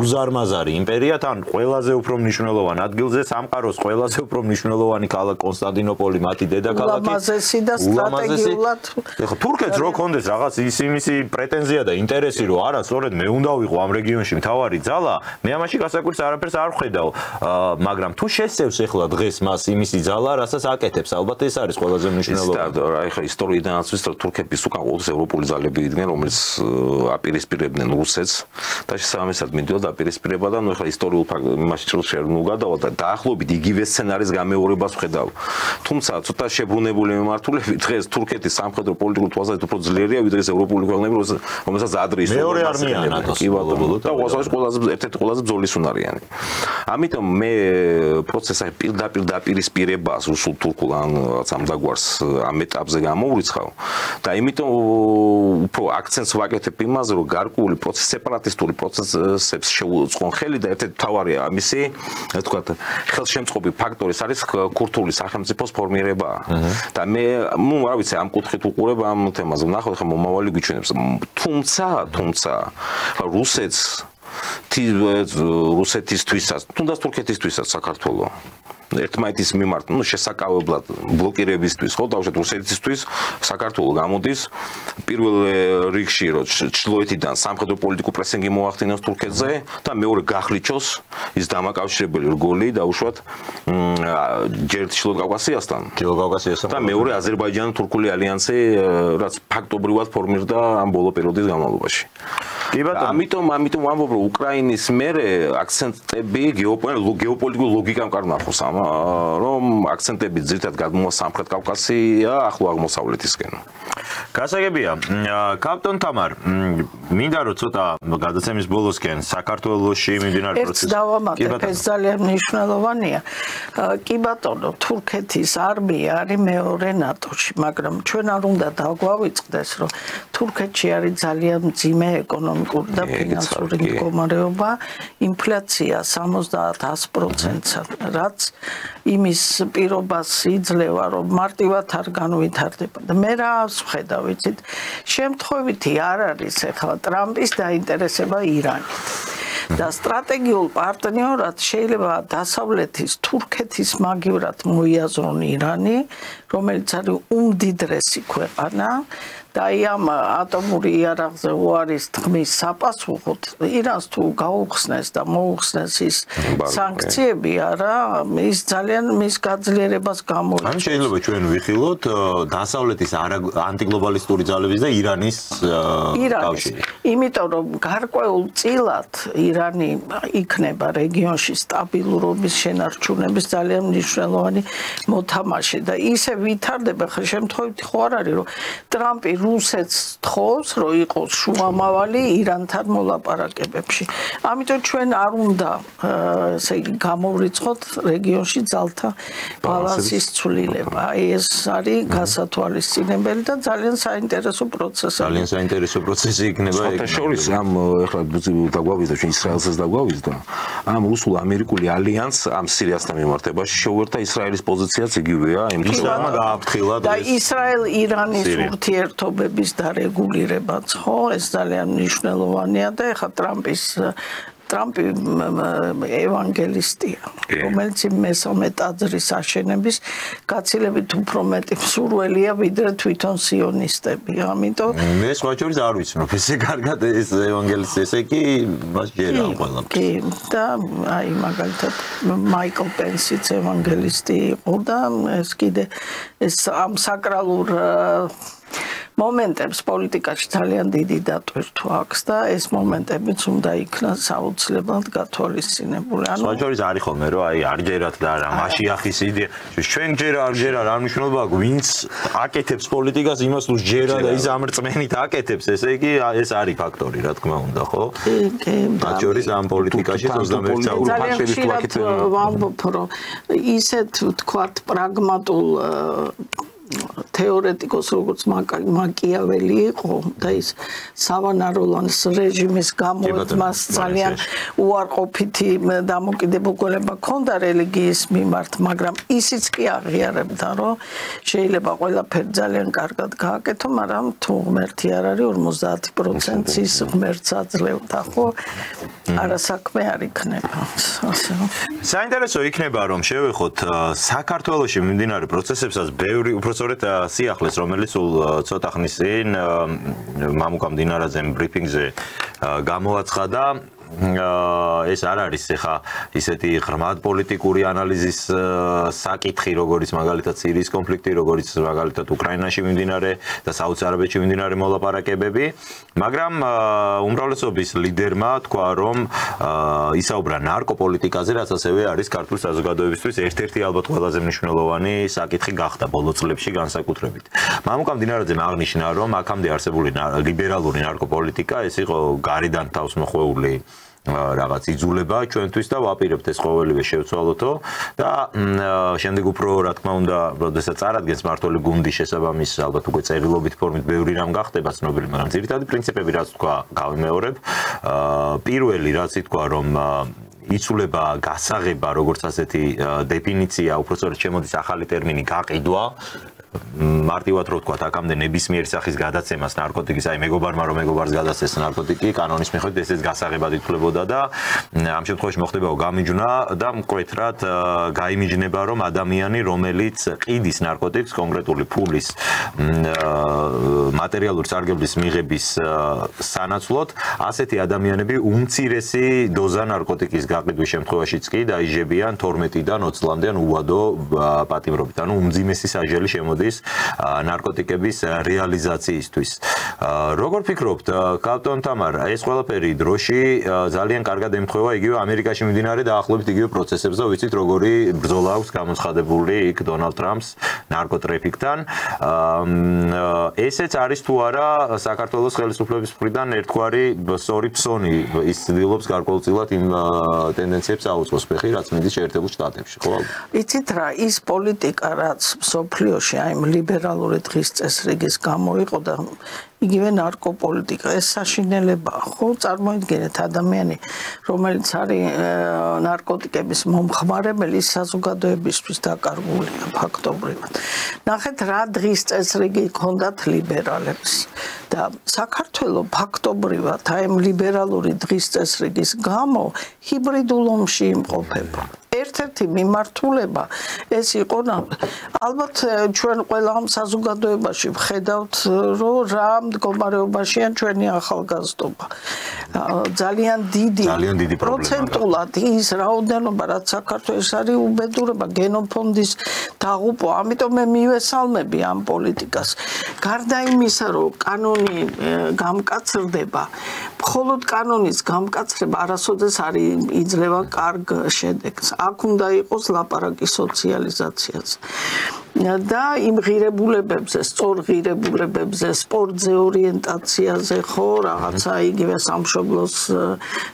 უზარმაზარი იმპერია თან ყველაზე უფრო მნიშვნელოვან ადგილზე, სამყაროს ყველაზე უფრო მნიშვნელოვანი ქალაქი კონსტანტინოპოლი, მათი დედაქალაქი. ულამაზესი და სტრატეგიულად. ხო, თურქეთს რო კონდეს რაღაც ისიმისი პრეტენზია და ინტერესი, რომ არა, სწორედ მე უნდა ვიყო ამ რეგიონში მთავარი ძალა, მე ამაში გასაკვირს არაფერს არ ვხედავ. მაგრამ თუ შესწევს ახლა დღეს მას იმისი ძალა, რასაც აკეთებს, ალბათ ეს არის ყველაზე მნიშვნელოვანი. აი ხა ისტორიიდანაც ვიცით, რომ თურქების უკან ყოველთვის ევროპული ძალები იდგნენ, რომელიც აპირისპირებდნენ რუსეთს და შესაბამისად მინდოდა დაპირისპირება და ნუ ხა ისტორიულ იმაში ჭრილს შერნულ გადავალ და დაახლოებით იგივე სცენარის გამეორებას ვხედავ. თუმცა ცოტა შებრუნებული მიმართულებით დღეს თურქეთის სამხედრო პოლიტიკურ თვალსაზრისით უფრო ძლიერია ვიდრე ეს ევროპული ქვეყნები, რომელსაც ადრე ისტორია მეორე არმია ნატოს და ერთ-ერთი ყველაზე ბრძოლის უნარიანი. ამიტომ მე პროცესს პირდაპირ დაპირისპირებას რუსულ-თურქულ ან ამ დაგვარს ამ ეტაპზე გამოვრიცხავ და იმიტომ უფრო აქცენტს ვაკეთებ იმაზე, რომ გარკვეული სეპარატისტული პროცესებს შეუწყონ ხელი და ერთ-ერთი მთავარი ამისი, თქვათ, ხელშემწყობი ფაქტორი არის ქურთული სახელმწიფოს ფორმირება. და მე, რა ვიცი, ამ კუთხით უყურებ ამ თემაზე, ნახოთ ხა მომავალი გვიჩვენებს. თუმცა რუსეთისთვისაც, თუნდაც თურქეთისთვისაც საქართველოს ერთმანეთის მიმართ, შესაკავებლად ბლოკირებისთვის, ხო, დავუშვათ რუსეთისთვის საქართველოს გამოდის პირველ რიგში, რომ ჩრდილოეთიდან სამხედრო პოლიტიკურ პრესინგი მოახდინოს თურქეთზე და მეორე გახლიჩოს ის დამაკავშირებელი რგოლი, დავუშვათ ჯერ ჩრდილო კავკასიასთან და მეორე აზერბაიჯან-თურქული ალიანსი, რაც ფაქტობრივად ფორმირდა ამ ბოლო პერიოდის განმავლობაში. ამიტომ ვამბობ, რომ უკრაინის მერე აქცენტები გეოპოლიტიკურ ლოგიკამ კარნახოს რომ აქცენტები ძირითადად გადმოვა სამხრეთ კავკასია ახლო აღმოსავლეთისკენ. გასაგებია, კაპიტან თამარ, მინდა რომ ცოტა გადაცემის ბოლოსკენ საქართველოში მიმდინარე პროცესი. ეს დავამატებ, ეს ძალიან მნიშვნელოვანია. კი ბატონო, თურქეთის არმია არის მეორე ნატოში, მაგრამ ჩვენ არ უნდა დაგვავიწყდეს, რომ თურქეთში არის ძალიან მძიმე ეკონომიკური და ფინანსური მდგომარეობა, ინფლაცია 70-100%-ად, რაც იმის პირობას იძლევა, რომ მარტივად არ განვითარდება. და მე რა ვხედავ, ვიცით, შემთხვევითი არ არის ახლა ტრამპის დაინტერესება ირანით. და სტრატეგიულ პარტნიორად შეიძლება დასავლეთის თურქეთის მაგივრად მოიაზრონ ირანი, რომელიც არის უმდიდრესი ქვეყანა და ამ ატომური იარაღზე უარის თქმის საპასუხოდ ირანს თუ გაუხსნეს და მოუხსნეს ის სანქციები, არა, ის ძალიან მის გაძლიერებას გამოიწვევს. ან შეიძლება ჩვენ ვიხილოთ დასავლეთის ანტიგლობალისტური ძალების და ირანის კავშირი. იმიტომ რომ გარკვეულ წილად ირანი იქნება რეგიონში სტაბილურობის შენარჩუნების ძალიან მნიშვნელოვანი მოთამაშე და ისე ვითარდება, ხა შემთხვევითი ხო არ არის, რომ ტრამპი რუსეთს თხოვს, რომ იყოს შუამავალი ირანთან მოლაპარაკებებში. ამიტომ ჩვენ არ უნდა ესე იგი გამოვრიცხოთ რეგიონში ძალთა ბალანსის ცვლილება. ეს არის გასათვალისწინებელი და ძალიან საინტერესო პროცესი. ძალიან საინტერესო პროცესი იქნება. შორის ამ ახლა დაგვავიზდა ჩვენ ისრაელსაც დაგვავიზდა. ამ რუსულ-ამერიკული ალიანსს ამ სირიასთან მიმართებაში შეუერთდა ისრაელის პოზიციაც იგივეა, იმისამა გააფრთხილა და ისრაელ-ირანის ურთიერთობების დარეგულირებაც, ხო, ეს ძალიან მნიშვნელოვანია და ეხლა ტრამპი ევანგელისტია, რომელიც მესამე ტაძრის აშენების გაცილებით უფრო მეტი მსურველია ვიდრე თვითონ სიონისტები. ამიტომ მე სხვა შორის არ ვიცნობ ესე კარგად ეს ევანგელისტი, ესე კი მას ჯერა ყველაფერს. კი, და აი მაგალითად მაიკლ პენსიც ევანგელისტი იყო და ეს კიდე ეს ამ საკრალურ მომენტებს პოლიტიკაში ძალიან დიდი დატვირთვა აქვს და ეს მომენტებიც უნდა იქნას აუცილებლად გათვალისწინებული. სხვა შორის არის ხოლმე რომ აი არჯერად და რა მაშიახის იდეა ჩვენ ჯერ არ მნიშვნელობა აქვს ვინც აკეთებს პოლიტიკას იმას თუ ჯერა და ის ამრწმენით აკეთებს ესე იგი ეს არის ფაქტორი რა თქმა უნდა ხო? კი მათ შორის ამ პოლიტიკაში 21 საუკუნის ფაქტორი ვამბობ რომ ისეთ ვთქვათ პრაგმატულ თეორეტიკოს როგორც მაკიაველი იყო და ის სავანაროლანს რეჟიმის გამო მას ძალიან უარყოფითი დამოკიდებულება ჰქონდა რელიგიის მიმართ, მაგრამ ისიც კი აღიარებდა, რომ შეიძლება ყველაფერი ძალიან კარგად გააკეთო, მაგრამ თუ ღმერთი არ არის 50%-ს ის ღმერთს აძლევდა, ხო? არასაქმე არ იქნება. საინტერესო იქნება რომ შევეხოთ საქართველოში მიმდინარე პროცესებსაც ბევრი უпроსორეთ სიახლეს რომელიც ცოტა ხნის წინ მამუკა მდინარაძემ ბრიფინგზე გამოაცხადა ეს არ არის ხა ისეთი ღრმად პოლიტიკური ანალიზის საკითხი როგორც მაგალითად სირიის კონფლიქტი როგორც მაგალითად უკრაინაში მიმდინარე და საუდის არაბეთში მიმდინარე მოლაპარაკებები მაგრამ უმრავლესობის ლიდერმა თქვა რომ ისაუბრა ნარკოპოლიტიკაზე რაც ასევე არის ქართული საზოგადოებისთვის ერთ-ერთი ალბათ ყველაზე მნიშვნელოვანი საკითხი გახდა ბოლო წლებში განსაკუთრებით მამუკა მდინარაძემ აღნიშნა რომ აქამდე არსებული ლიბერალური ნარკოპოლიტიკა ეს იყო გარედან თავს მოხვეული რაღაც იძულება ჩვენთვის და ვაპირებთ ეს ყოველივე შევცვალოთო და შემდეგ უფრო რა თქმა უნდა როდესაც წარადგენს მართული გუნდი შესაბამის ალბათ უკვე წერილობით ფორმით ბევრი რამ გახდება ცნობილი მაგრამ ძირითადი პრინციპები რაც თქვა გავიმეორებ პირველი რაც ითქვა რომ იცულება გასაღება როგორც ასეთი დეფინიცია უпроსორეთ შემოდის ახალი ტერმინი გაყიდვა მარტივად რო ვთქვათ, აქამდე ნებისმიერი სახის გადაცემას ნარკოტიკის, აი მეგობარმა რომ მეგობარს გადაცეს ნარკოტიკი, კანონის მიხედვით ესეც გასაღებად ითვლებოდა და ამ შემთხვევაში მოხდებაო გამიჯვნა და მკვეთრად გაიმიჯნება რომ ადამიანი, რომელიც ყიდის ნარკოტიკს, კონკრეტული ფულის მატერიალური სარგებლის მიღების სანაცვლოდ, ასეთი ადამიანები უმცირესი დოზა ნარკოტიკის გაყიდვის შემთხვევაშიც კი დაიჯებიან 12-დან 20 წლამდე უვადო პატიმრობით, ანუ უმძიმესი საჟელი შემოდის ნარკოტიკების რეალიზაციისთვის. Როგორ ფიქრობთ, კაპიტან თამარ, ეს ყველაფერი დროში ძალიან კარგად ემთხვევა იგივე ამერიკაში მიმდინარე დაახლოებით იგივე პროცესებს და ვიცით როგორი ბრძოლა აქვს გამოცხადებული იქ დონალდ ტრამპს ნარკოტრაფიკთან. ესეც არის თუ არა საქართველოს ხელისუფლების მხრიდან ერთგვარი სწორი ფსონი ის ცდილობს გარკვეულწილად იმ ტენდენციებს აუწყოს ფეხი რაც მიდის შეერთებულ შტატებში, ხო? იცით რა, ის პოლიტიკა რაც სოფლიოში აი ლიბერალური დღის წესრიგის გამო იყო და იგივე ნარკოპოლიტიკა ეს საშინელებაა ხო წარმოიდგინეთ ადამიანი რომელიც არის ნარკოტიკების მომხმარებელი საზოგადოებისთვის დაკარგულია ფაქტობრივად ნახეთ რა დღის წესრიგი ჰქონდათ ლიბერალებს და საქართველოს ფაქტობრივად აი ლიბერალური დღის წესრიგის გამო ჰიბრიდულ ომში იმყოფება ერთ-ერთი მიმართულება ეს იყო ალბათ ჩვენ ყველა ამ საზოგადოებაში ვხედავთ რომ რა მდგომარეობაშია ჩვენი ახალგაზრდობა ძალიან დიდი პროცენტულად ის რაოდენობა რაც საქართველოს არის უბედურება გენოფონდის დაღუპვა ამიტომ მე მივესალმები ამ პოლიტიკას გარდა იმისა რომ კანონი გამკაცრდება მხოლოდ კანონის გამკაცრება არასოდეს არ იძლევა კარგ შედეგს აქ უნდა იყოს ლაპარაკი სოციალიზაციაზე და იმ ღირებულებებზე, სწორ ღირებულებებზე, სპორტზე ორიენტაციაზე, ხო, რაღაცა იგივე სამშობლოს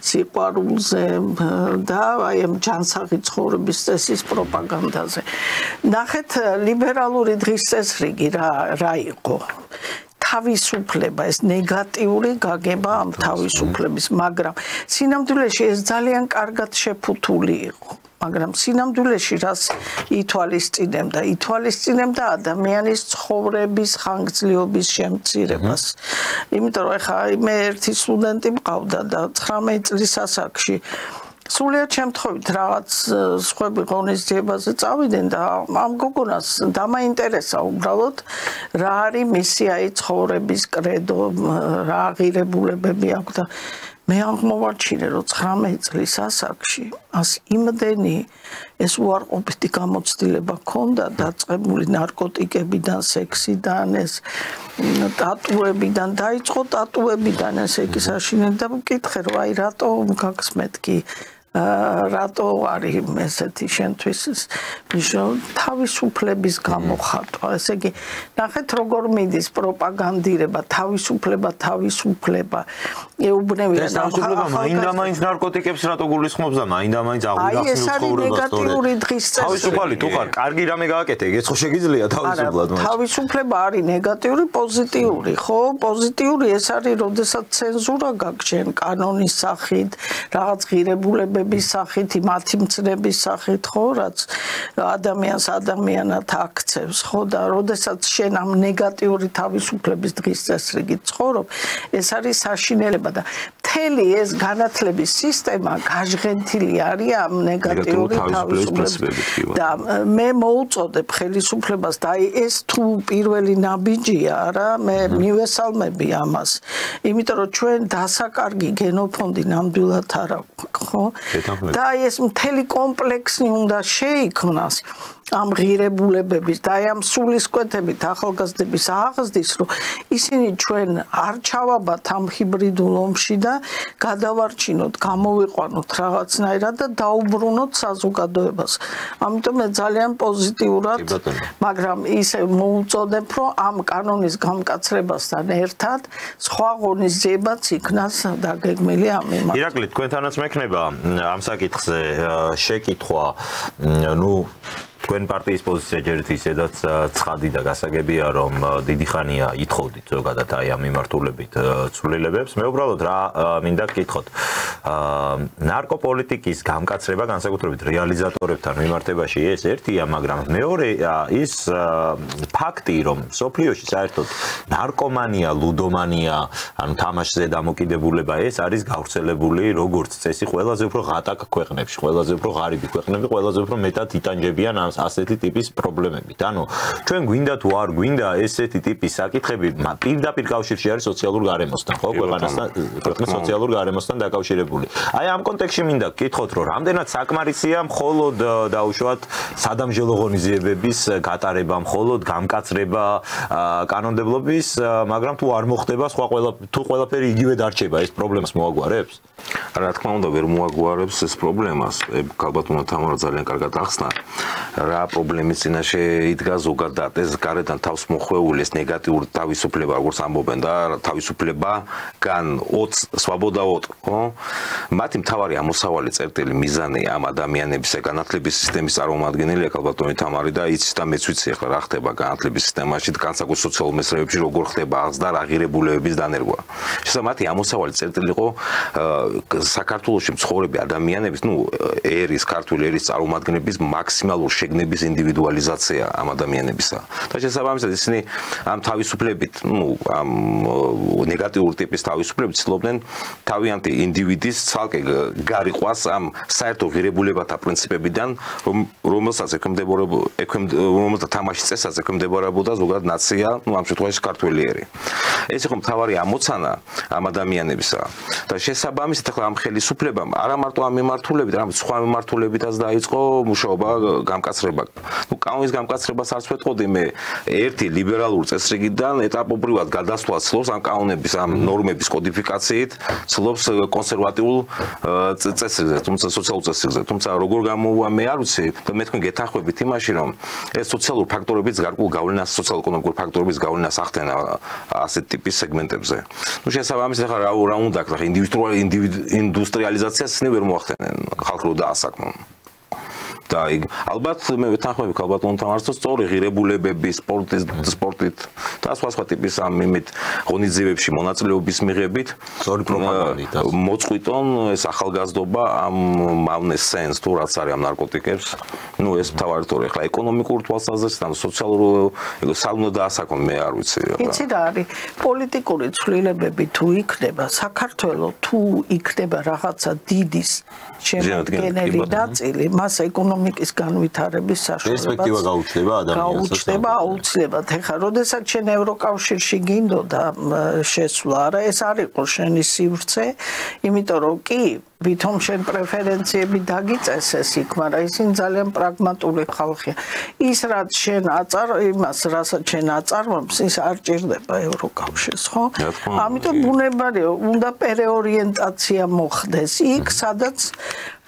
სიყვარულზე და აი ამ ჯანსაღი ცხოვრების წესის პროპაგანდაზე. ნახეთ, ლიბერალური დღის წესრიგი რა იყო? თავისუფლება, ეს ნეგატიური გაგება ამ თავისუფლების, მაგრამ სინამდვილეში ეს ძალიან კარგად შეფუთული იყო. მაგრამ სინამდვილეში რას ითვალისწინებდა ადამიანის ცხოვრების ხანგრძლივობის შემცირებას. იმიტომ რომ ეხლა მე ერთი სტუდენტი მყავდა და 19 წლის ასაკში სულიად შემთხვევით რაღაც სხვები ღონისძიებაზე წავიდნენ და ამ გოგონას დამაინტერესა უბრალოდ რა არის მისი აი ცხოვრების კრედო, რა ღირებულებები აქვს და მე აღმოვაჩინე, რომ 19 წლის ასაკში მას იმდენი ეს უარყოფითი გამოცდილება ჰქონდა დაწყებული ნარკოტიკებიდან, სექსიდან, ეს ტატუებიდან, დაიწყო ტატუებიდან ეს ეკი საშინელი და მკითხე, რომ აი რატო გაქვს მეთქი რატო არის ესეთი შენთვის თავისუფლების გამოხატვა, ესე იგი, ნახეთ როგორ მიდის პროპაგანდირება, თავისუფლება, ეუბნებიან ეს თავისუფლება მაინდა-მაინც ნარკოტიკებს რატო გულისხმობს და მაინდა-მაინც აღუდგახსნილ ცხოვრებას, აი, ეს არის ნეგატიური დღის წესი. თავისუფალი თუ ხარ, კარგი რამე გააკეთე, ეგეც ხო შეგიძლია თავისუფლად. თავისუფლება არის ნეგატიური, პოზიტიური, ხო? პოზიტიური ეს არის, როდესაც ცენზურა გაქვს შენ კანონის სახით, რაღაც ღირებულებების სახით, მათი მცნების სახით, ხო, რაც ადამიანს ადამიანად აქცევს, ხო, და როდესაც შენ ამ ნეგატიური თავისუფლების დღის წესრიგით ცხოვრობ, ეს არის საშინელება და მთელი ეს განათლების სისტემა გაჟღენთილი არის ამ ნეგატიური თავისუფლებით და მე მოუწოდებ ხელისუფლებას და აი ეს თუ პირველი ნაბიჯია რა, მე მივესალმები ამას, იმიტომ რომ ჩვენ დასაკარგი გენოფონდი ნამდვილად არ აქვს, ხო? და აი ეს მთელი კომპლექსი უნდა შეიქმნას ამ ღირებულებების და აი ამ სულისკვეთებით ახალგაზრდების აღზრდის, რომ ისინი ჩვენ არ ჩავაბათ ამ ჰიბრიდულ ომში და გადავარჩინოთ, გამოვიყვანოთ რაღაცნაირად და დაუბრუნოთ საზოგადოებას. ამიტომ მე ძალიან პოზიტიურად, მაგრამ ისე მოუწოდებ, რომ ამ კანონის გამკაცრებასთან ერთად სხვა ღონისძიებაც იქნას დაგეგმილი ამ მიმართ. ირაკლი, თქვენთანაც მექნება ამ საკითხზე შეკითხვა, ნუ თქვენ პარტიის პოზიცია ჯერ ისედაც ცხადი და გასაგებია, რომ დიდი ხანია ითხოვდით ზოგადად აი ამ მიმართულებით ცვლილებებს. მე უბრალოდ რა მინდა გკითხოთ. ნარკოპოლიტიკის გამკაცრება განსაკუთრებით რეალიზატორებთან მიმართებაში ეს ერთია, მაგრამ მეორე ის ფაქტი, რომ სოფლიოში საერთოდ ნარკომანია, ლუდომანია, ანუ თამაშზე დამოკიდებულება ეს არის გავრცელებული როგორც წესი ყველაზე უფრო ღატაკ ქვეყნებში, ყველაზე უფრო ღარიბი ქვეყნები, ყველაზე უფრო მეტად იტანჯებიან ასეთი ტიპის პრობლემებით. ანუ ჩვენ გვინდა თუ არ გვინდა ესეთი ტიპის საკითხები პირდაპირ კავშირში არის სოციალურ გარემოსთან, ხო? ქვეყნის სოციალურ გარემოსთან დაკავშირებული. აი ამ კონტექსტში მინდა გკითხოთ, რომ რამდენად საკმარისია მხოლოდ დაუშვათ სადამჟელო ღონისძიებების გატარება, მხოლოდ გამკაცრება კანონმდებლობის, მაგრამ თუ არ მოხდება თუ ყველაფერი იგივე დარჩება, ეს პრობლემას მოაგვარებს? რა თქმა უნდა, ვერ მოაგვარებს ეს პრობლემას. ალბათ უნდა თამარ ძალიან კარგად ახსნა. რა პრობლემის წინაშე იდგა ზოგადად ეს გარედან თავს მოხვეული ეს ნეგატიური თავისუფლება, როგორც ამბობენ და თავისუფლებაგან სვაბოდაოთ, ხო? მათი მთავარი ამოსავალი წერტილი მიზანი ამ ადამიანების განათლების სისტემის წარმომადგენელი ალბათონი თამარი და იცის და მეც ვიცი ახლა რა ხდება განათლების სისტემაში, განსაკუთრებით სოციალურ მესრეებში როგორ ხდება აღზრდა ღირებულებების დანერგვა. შესაძლოა მათი ამოსავალი წერტილი იყო საქართველოში მცხოვრები ადამიანების, ერის, ქართული ერის წარმომადგენლების მაქსიმალურ შეგნების ინდივიდუალიზაცია ამ ადამიანებისა. და შესაბამისად ისინი ამ თავისუფლებით, ამ ნეგატიური ტიპის თავისუფლებით ცდილობდნენ თავიანთი ინდივიდის ცალკე გარიყვას ამ საერთო ღირებულებათა პრინციპებიდან, რომელსაც რომელთა თამაშის წესაც ექვემდებარებოდა ზოგადად ნაცია, ამ შემთხვევაში ქართველი ერი. ეს იყო მთავარი ამოცანა ამ ადამიანებისა. და შესაბამისად ახლა ამ ხელისუფლებამ არა მარტო ამ მიმართულებით, არამედ სხვა მიმართულებითაც დაიწყო მუშაობა გამკაცრება. კანონის გამკაცრებას არც ვეთყოდი მე ერთი ლიბერალურ წესრიგიდან ეტაპობრივად გადასვლას ცდილობს ამ კანონების, ამ ნორმების კოდიფიკაციით, ცდილობს კონსერვატიულ წესრიგზე, თუმცა სოციალურ წესრიგზე. თუმცა როგორ გამოვა მე არ ვიცი და მე თქვენ გეთანხმებით იმაში, რომ ეს სოციალურ ფაქტორებიც გარკვეულ გავლენას, სოციალ-ეკონომიკურ ფაქტორებიც გავლენას ახდენა ასეთ ტიპის სეგმენტებზე. შესაბამისად ახლა რა უნდა აქ ინდუსტრიალიზაციას ისინი ვერ მოახდენენ ხალხურ დაასაქმონ. და ალბათ მე ვეთანხმები ალბათ თამარს სწორი ღირებულებების, სპორტით და სხვა ტიპის ამ იმით ღონისძიებებში მონაწილეობის მიღებით სწორი პროპაგანდით მოწყვიტონ ეს ახალგაზრდობა ამ მავნეს სენს თუ რაც არის ამ ნარკოტიკებს. ეს მთავარი თორე ახლა ეკონომიკურ თვალსაზრისით ან სოციალურ საუნდა დაასაკონ მე არ ვიცი. იცი რა არის პოლიტიკური ცვლილებები თუ იქნება საქართველოს თუ იქნება რაღაცა დიდის შემადგენელი ნაწილი, მას ეკონომიკის განვითარების საშუალება პერსპექტივა გაუჩნდება ადამიანს. გაუჩნდება აუცილებლად. ეხლა, როდესაც შენ ევროკავშირში გინდოდა შესვლა, არა, ეს არ იყო შენი სივრცე, იმიტომ რომ კი ვითომ შენ პრეფერენციები დაგიწესეს იქ, მაგრამ ისინი ძალიან პრაგმატული ხალხია. ის რაც შენ იმას, რასაც შენ აწარმოებს, ის არ ჭირდება ევროკავშირს, ხო? ამიტომ ბუნებრივია, უნდა პერეორიენტაცია მოხდეს იქ, სადაც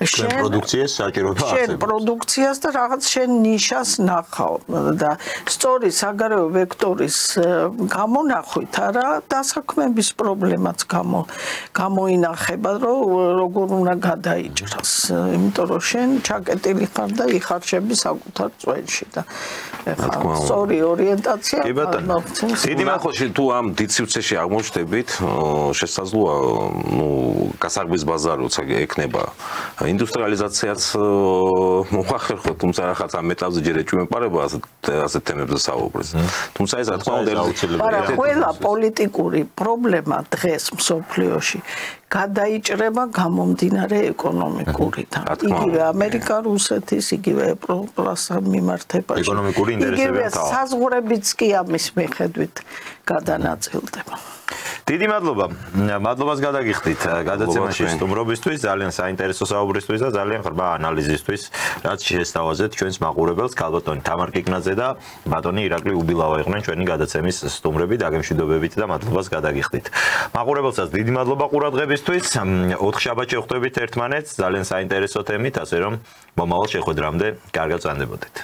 შენ პროდუქციას საჭიროება შენ პროდუქციას და რაღაც შენ ნიშას ნახავ და სწორი საგარეო ვექტორის გამონახვით არა დასაქმების პრობლემაც გამოინახება, რომ როგორ უნდა გადაიჭრას, იმიტომ რომ შენ ჩაკეტილი ხარ და იხარშები საკუთარ წვენში და ეხლა სწორი ორიენტაცია მოხდეს. დიდი მახოში თუ ამ დიდ სივრცეში აღმოჩნდებით, შესაძლოა, გასაგების ბაზარი როცა ექნება ინდუსტრიალიზაციაც მოახერხოთ, თუმცა რაღაც ამ მეტალზე ჯერ ეჭვმეპარება ასეთ თემებზე საუბრებს. თუმცა ეს რა თქმა უნდა მაგრამ ყველა პოლიტიკური პრობლემა დღეს მსოფლიოში გადაიჭრება გამომდინარე ეკონომიკურიდან. იგივე ამერიკა, რუსეთის, იგივე ევროპასთან მიმართებაში. ეკონომიკური ინტერესებია იგივე საზღვრებიც კი ამის მიხედვით გადანაწილდება. დიდი მადლობა. მადლობას გადაგიხდით გადაცემაში სტუმრობისთვის, ძალიან საინტერესო საუბრისთვის და ძალიან ღრმა ანალიზისთვის, რაც შესთავაზეთ ჩვენს მაყურებელს, ქალბატონი თამარ კიკნაძე და ბატონი ირაკლი უბილავა იყვნენ ჩვენი გადაცემის სტუმრები, დაგემშვიდობებით და მადლობას გადაგიხდით. მაყურებელსაც დიდი მადლობა ყურადღებისთვის. 4 შაბათში ხვდებით ერთმანეთს, ძალიან საინტერესო თემით, ასე რომ მომავალ შეხვედრამდე კარგად წანდებოდეთ.